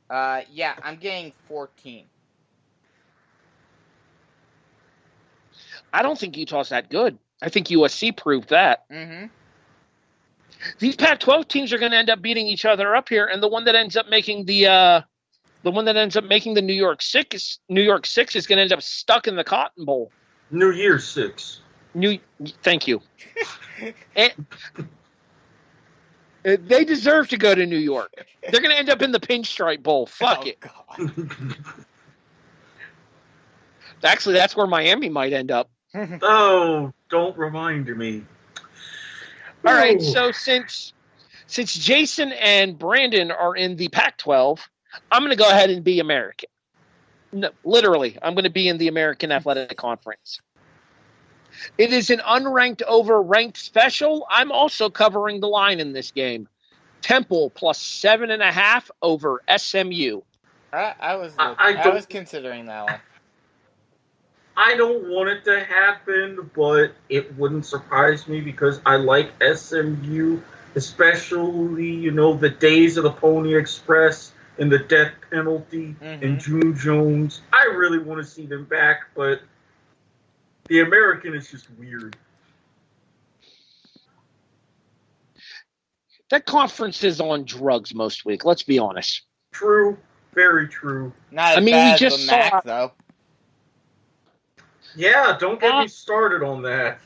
Yeah, I'm getting 14. I don't think Utah's that good. I think USC proved that. Mm-hmm. These Pac-12 teams are going to end up beating each other up here, and the one that ends up making the New York Six is going to end up stuck in the Cotton Bowl. New Year's 6. Thank you. They deserve to go to New York. They're going to end up in the Pinstripe Bowl. Fuck it. God. Actually, that's where Miami might end up. Oh, don't remind me. All right, so since Jason and Brandon are in the Pac-12, I'm going to go ahead and be American. No, literally, I'm going to be in the American Athletic Conference. It is an unranked over ranked special. I'm also covering the line in this game. Temple plus 7.5 over SMU. I was considering that one. I don't want it to happen, but it wouldn't surprise me because I like SMU, especially, the days of the Pony Express and the death penalty and June Jones. I really want to see them back, but the American is just weird. That conference is on drugs most week, let's be honest. True. Very true. Not as bad as the saw MAC, though. Yeah, don't get me started on that.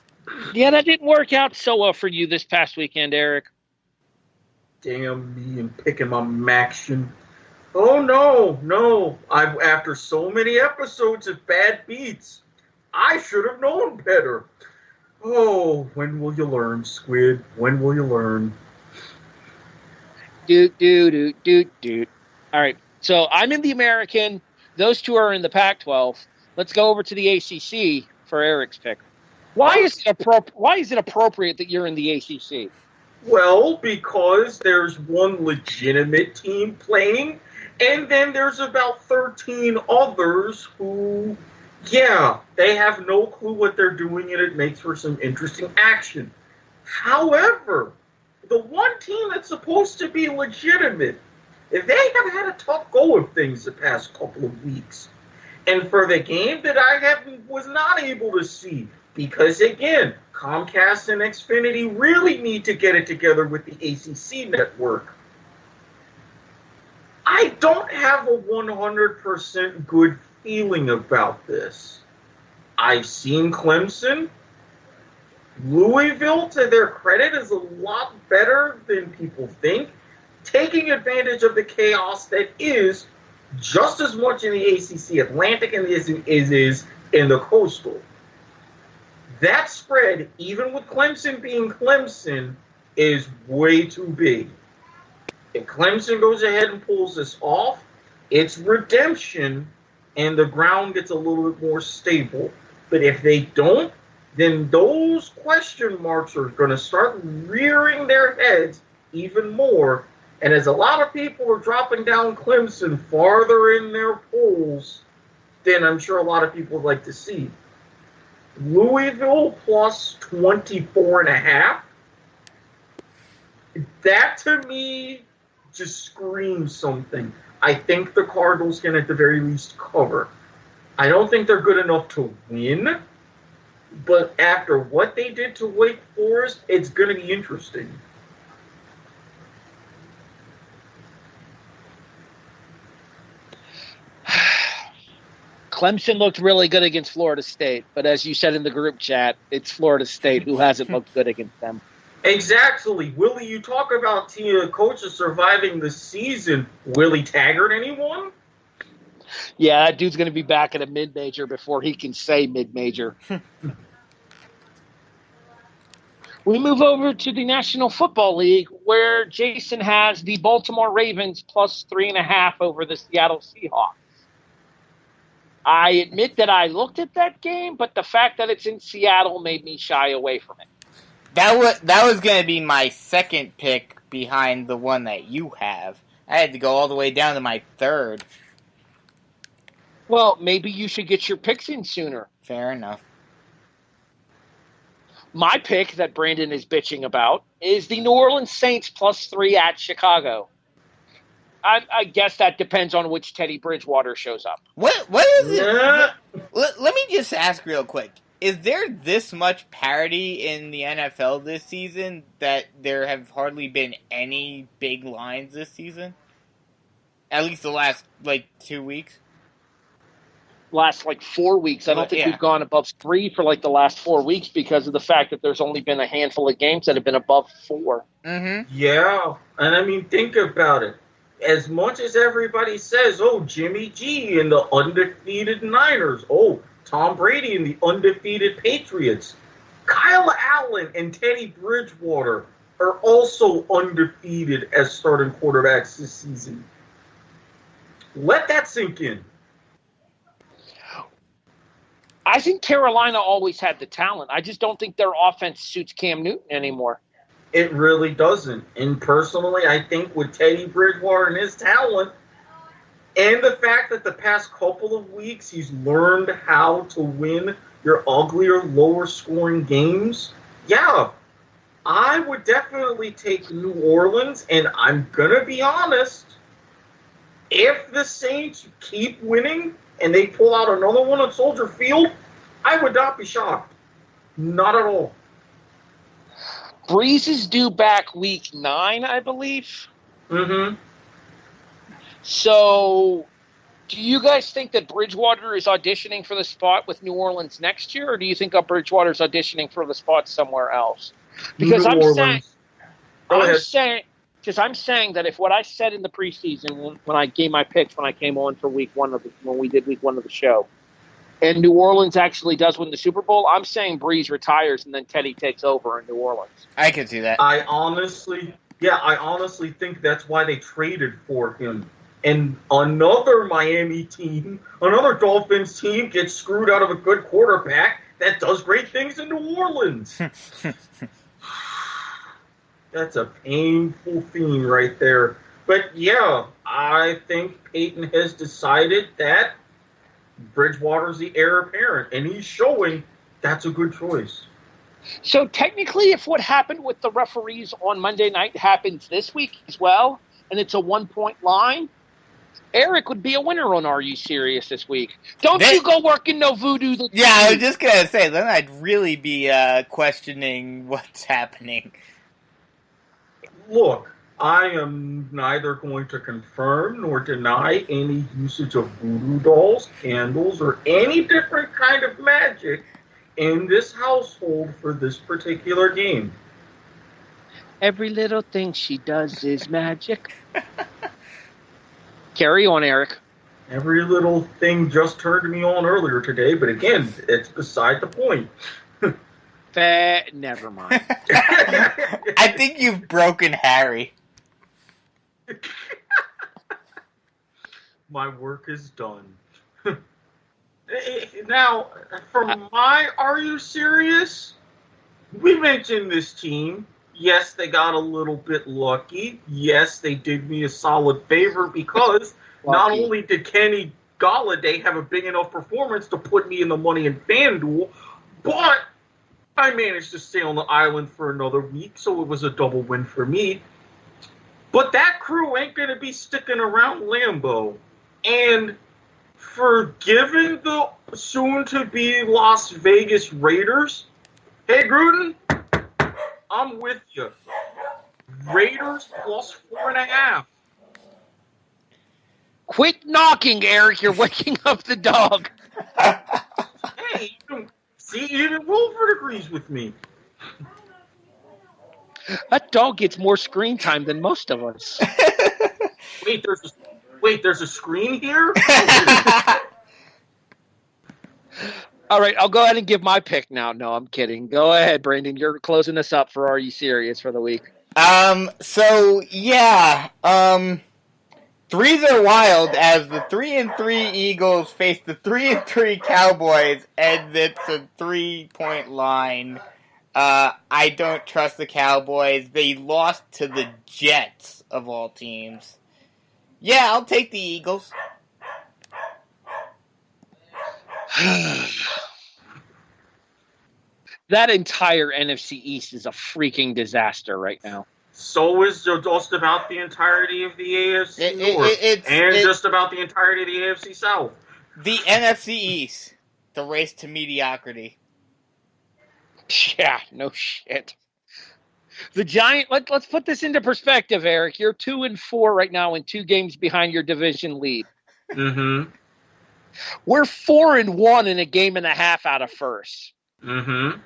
Yeah, that didn't work out so well for you this past weekend, Erik. Damn me and picking my Maction. Oh, no. After so many episodes of bad beats, I should have known better. Oh, when will you learn, Squid? When will you learn? Doot. All right, so I'm in the American. Those two are in the Pac-12. Let's go over to the ACC for Erik's pick. Why is it appropriate that you're in the ACC? Well, because there's one legitimate team playing, and then there's about 13 others who, they have no clue what they're doing, and it makes for some interesting action. However, the one team that's supposed to be legitimate, they have had a tough go of things the past couple of weeks. And for the game that I was not able to see, because again, Comcast and Xfinity really need to get it together with the ACC network. I don't have a 100% good feeling about this. I've seen Clemson. Louisville, to their credit, is a lot better than people think, taking advantage of the chaos that is just as much in the ACC Atlantic and is in the Coastal. That spread, even with Clemson being Clemson, is way too big. If Clemson goes ahead and pulls this off, it's redemption, and the ground gets a little bit more stable. But if they don't, then those question marks are going to start rearing their heads even more. And as a lot of people are dropping down Clemson farther in their polls than I'm sure a lot of people would like to see. Louisville plus 24.5. That to me just screams something. I think the Cardinals can at the very least cover. I don't think they're good enough to win, but after what they did to Wake Forest, it's going to be interesting. Clemson looked really good against Florida State, but as you said in the group chat, it's Florida State who hasn't looked good against them. Exactly. Willie, you talk about coaches surviving the season. Willie Taggart, anyone? Yeah, that dude's going to be back at a mid-major before he can say mid-major. We move over to the National Football League, where Jason has the Baltimore Ravens plus 3.5 over the Seattle Seahawks. I admit that I looked at that game, but the fact that it's in Seattle made me shy away from it. That was going to be my second pick behind the one that you have. I had to go all the way down to my third. Well, maybe you should get your picks in sooner. Fair enough. My pick that Brandon is bitching about is the New Orleans Saints plus 3 at Chicago. I guess that depends on which Teddy Bridgewater shows up. What is it? Yeah. Let me just ask real quick. Is there this much parity in the NFL this season that there have hardly been any big lines this season? At least the last, 2 weeks? Last 4 weeks. I don't think we've gone above 3 for the last 4 weeks because of the fact that there's only been a handful of games that have been above 4. Mm-hmm. Yeah, and I mean, think about it. As much as everybody says, oh, Jimmy G and the undefeated Niners, oh, Tom Brady and the undefeated Patriots, Kyle Allen and Teddy Bridgewater are also undefeated as starting quarterbacks this season. Let that sink in. I think Carolina always had the talent. I just don't think their offense suits Cam Newton anymore. It really doesn't. And personally, I think with Teddy Bridgewater and his talent, and the fact that the past couple of weeks he's learned how to win your uglier, lower-scoring games, yeah, I would definitely take New Orleans. And I'm going to be honest, if the Saints keep winning and they pull out another one on Soldier Field, I would not be shocked. Not at all. Breeze is due back week 9, I believe. Mm-hmm. So, do you guys think that Bridgewater is auditioning for the spot with New Orleans next year, or do you think Bridgewater is auditioning for the spot somewhere else? Because I'm saying that if what I said in the preseason when I gave my picks when I came on for when we did week 1 of the show, and New Orleans actually does win the Super Bowl, I'm saying Breeze retires and then Teddy takes over in New Orleans. I can see that. I honestly think that's why they traded for him. And another Miami team, another Dolphins team gets screwed out of a good quarterback that does great things in New Orleans. That's a painful theme right there. But yeah, I think Peyton has decided that Bridgewater's the heir apparent, and he's showing that's a good choice. So technically, if what happened with the referees on Monday night happens this week as well, and it's a 1-point line, Erik would be a winner on Are You Serious this week. You go work in no voodoo. Yeah, I was just going to say, then I'd really be questioning what's happening. Look, I am neither going to confirm nor deny any usage of voodoo dolls, candles, or any different kind of magic in this household for this particular game. Every little thing she does is magic. Carry on, Erik. Every little thing just turned me on earlier today, but again, it's beside the point. Never mind. I think you've broken Harry. My work is done. Now, from my Are You Serious? We mentioned this team. Yes, they got a little bit lucky. Yes, they did me a solid favor because not only did Kenny Galladay have a big enough performance to put me in the money in FanDuel, but I managed to stay on the island for another week, so it was a double win for me. But that crew ain't going to be sticking around Lambeau. And for giving the soon-to-be Las Vegas Raiders, hey, Gruden, I'm with you. Raiders plus 4.5. Quit knocking, Erik. You're waking up the dog. Hey, see, even Wilford agrees with me. That dog gets more screen time than most of us. There's a screen here? All right, I'll go ahead and give my pick now. No, I'm kidding. Go ahead, Brandon. You're closing us up for Are You Serious for the week. So yeah, threes are wild as the 3-3 Eagles face the 3-3 Cowboys, and it's a 3-point line. I don't trust the Cowboys. They lost to the Jets of all teams. Yeah, I'll take the Eagles. That entire NFC East is a freaking disaster right now. So is just about the entirety of the AFC North. Just about the entirety of the AFC South. The NFC East. The race to mediocrity. Yeah, no shit. The Giants, let's put this into perspective, Erik. You're 2-4 right now in 2 games behind your division lead. Mm-hmm. We're 4-1 in a game and a half out of first. Mm-hmm.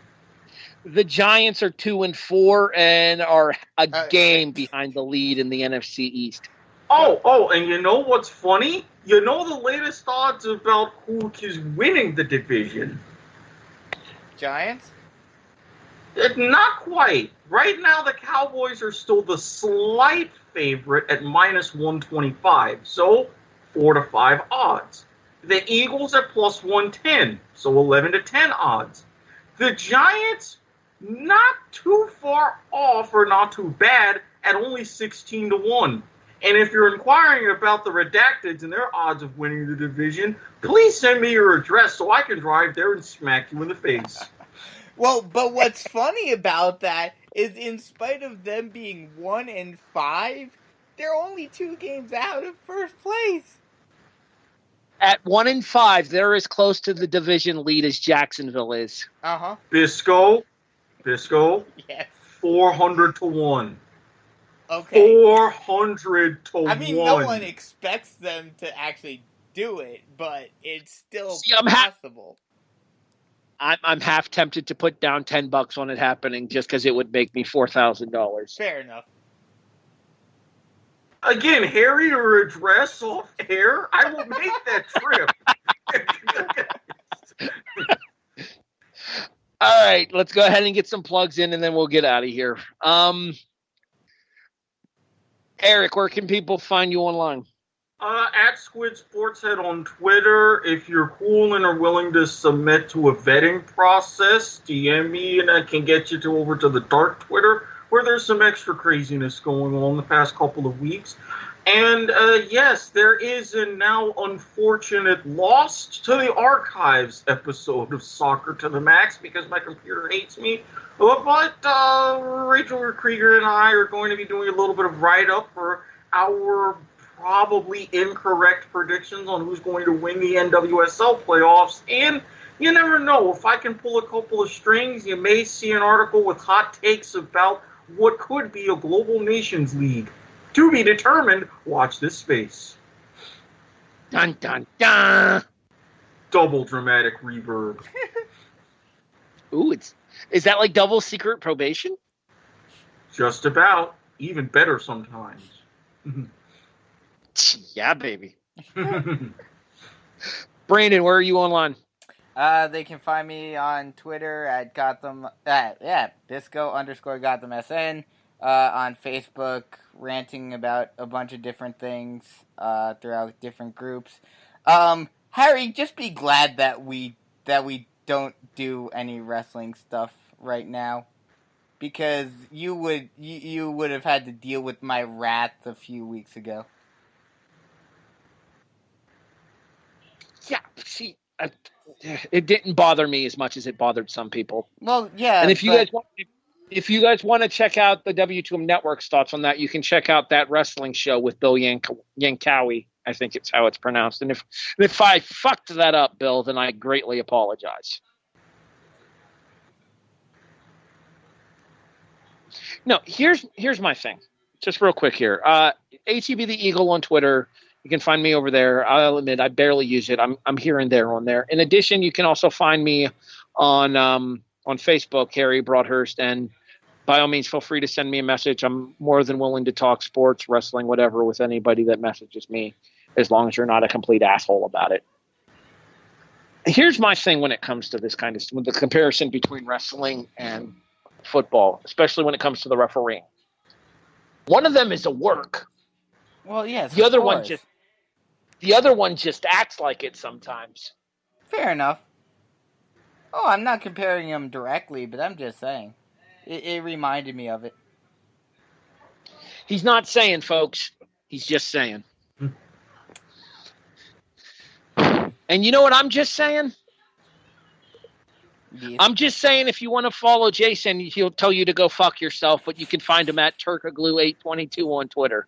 The Giants are 2-4 and are a game behind the lead in the NFC East. Oh, and you know what's funny? You know the latest odds about who is winning the division? Giants? Not quite. Right now, the Cowboys are still the slight favorite at minus 125, so 4-5 odds. The Eagles at plus 110, so 11-10 odds. The Giants, not too far off or not too bad at only 16-1. And if you're inquiring about the Redacteds and their odds of winning the division, please send me your address so I can drive there and smack you in the face. Well, but what's funny about that is in spite of them being 1-5, they're only 2 games out of first place. At 1-5, they're as close to the division lead as Jacksonville is. Uh-huh. Bisco. Yes. 400-1. Okay. 400-1. I mean, no one expects them to actually do it, but it's still possible. I'm half tempted to put down $10 on it happening just because it would make me $4,000. Fair enough. Again, Harry, your address off air, I will make that trip. All right, let's go ahead and get some plugs in, and then we'll get out of here. Erik, where can people find you online? At Squid Sportshead on Twitter. If you're cool and are willing to submit to a vetting process, DM me and I can get you over to the dark Twitter where there's some extra craziness going on the past couple of weeks. And yes, there is a now unfortunate lost to the archives episode of Soccer to the Max because my computer hates me. But Rachel Krieger and I are going to be doing a little bit of write-up for our probably incorrect predictions on who's going to win the NWSL playoffs. And you never know. If I can pull a couple of strings, you may see an article with hot takes about what could be a Global Nations League. To be determined, watch this space. Dun, dun, dun. Double dramatic reverb. Ooh, is that like double secret probation? Just about. Even better sometimes. Yeah, baby. Brandon, where are you online? They can find me on Twitter at Bisco_GothamSN. On Facebook, ranting about a bunch of different things throughout different groups. Harry, just be glad that we don't do any wrestling stuff right now, because you would have had to deal with my wrath a few weeks ago. Yeah, see, it didn't bother me as much as it bothered some people. Well, yeah, and if you guys want to check out the W2M Network's thoughts on that, you can check out that wrestling show with Bill Yankowie. I think it's how it's pronounced. And if I fucked that up, Bill, then I greatly apologize. No, here's my thing. Just real quick here. ATB the Eagle on Twitter. You can find me over there. I'll admit I barely use it. I'm here and there on there. In addition, you can also find me on Facebook, Harry Broadhurst, and by all means, feel free to send me a message. I'm more than willing to talk sports, wrestling, whatever, with anybody that messages me, as long as you're not a complete asshole about it. Here's my thing when it comes to this kind of with the comparison between wrestling and football, especially when it comes to the refereeing. One of them is a work. Well, yes. The other one just acts like it sometimes. Fair enough. Oh, I'm not comparing them directly, but I'm just saying. It reminded me of it. He's not saying, folks. He's just saying. And you know what I'm just saying? Yes. I'm just saying if you want to follow Jason, he'll tell you to go fuck yourself, but you can find him at Turkaglue822 on Twitter.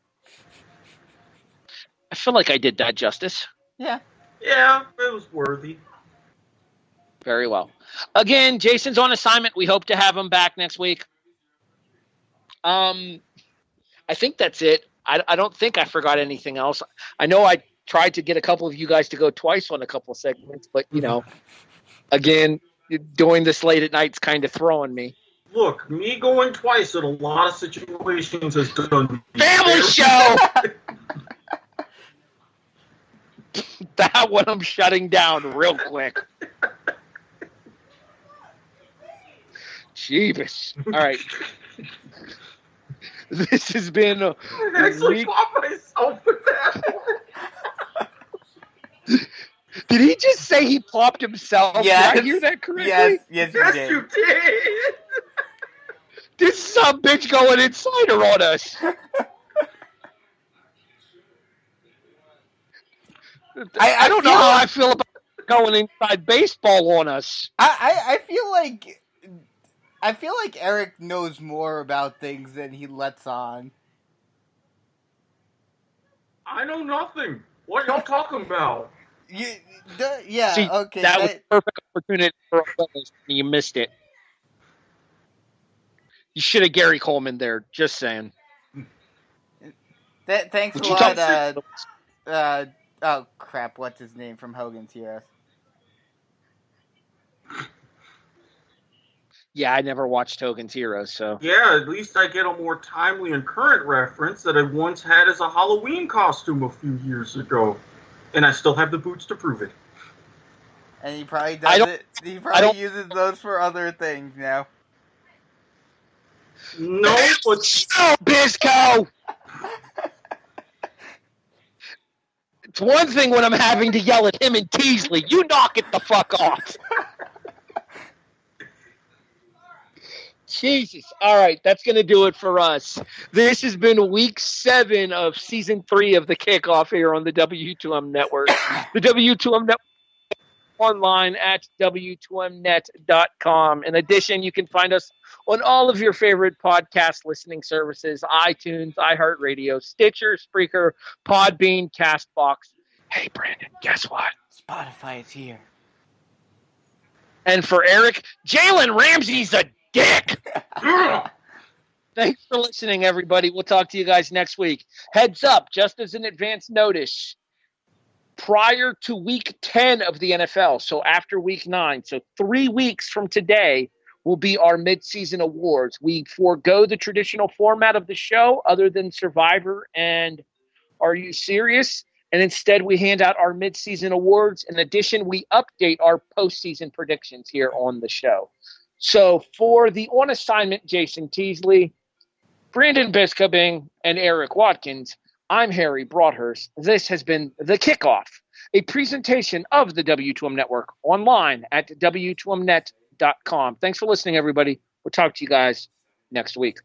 I feel like I did that justice. Yeah. Yeah, it was worthy. Very well. Again, Jason's on assignment. We hope to have him back next week. I think that's it. I don't think I forgot anything else. I know I tried to get a couple of you guys to go twice on a couple of segments, but, again, doing this late at night's kind of throwing me. Look, me going twice in a lot of situations has done me. Family show! That one I'm shutting down real quick. Jeebus. All right. This has been a I actually caught myself with that one. Did he just say he plopped himself? Yes. Did I hear that correctly? Yes, Yes, you did. This some bitch going insider on us. I don't know how I feel about going inside baseball on us. I feel like Erik knows more about things than he lets on. I know nothing. What y'all talking about? See, Okay. That was a perfect opportunity for us, and you missed it. You should have Gary Coleman there. Just saying. Thanks Would a you lot. Oh crap! What's his name from Hogan's Heroes? Yeah, I never watched Hogan's Heroes, so. Yeah, at least I get a more timely and current reference that I once had as a Halloween costume a few years ago. And I still have the boots to prove it. And he probably does it. He probably uses those for other things now. No, but... Oh, Bisco! It's one thing when I'm having to yell at him and Teasley. You knock it the fuck off. Jesus. All right, that's going to do it for us. This has been week 7 of season 3 of the Kickoff here on the W2M Network. The W2M Network online at W2Mnet.com. In addition, you can find us on all of your favorite podcast listening services, iTunes, iHeartRadio, Stitcher, Spreaker, Podbean, CastBox. Hey, Brandon, guess what? Spotify is here. And for Erik, Jalen Ramsey's a dick. Thanks for listening, everybody. We'll talk to you guys next week. Heads up, just as an advance notice, prior to week 10 of the NFL, so after week 9, so 3 weeks from today, will be our midseason awards. We forego the traditional format of the show other than Survivor and Are You Serious? And instead, we hand out our midseason awards. In addition, we update our postseason predictions here on the show. So for the on assignment, Jason Teasley, Brandon Biskobing, and Erik Watkins, I'm Harry Broadhurst. This has been The Kickoff, a presentation of the W2M Network online at W2Mnet.com. Thanks for listening, everybody. We'll talk to you guys next week.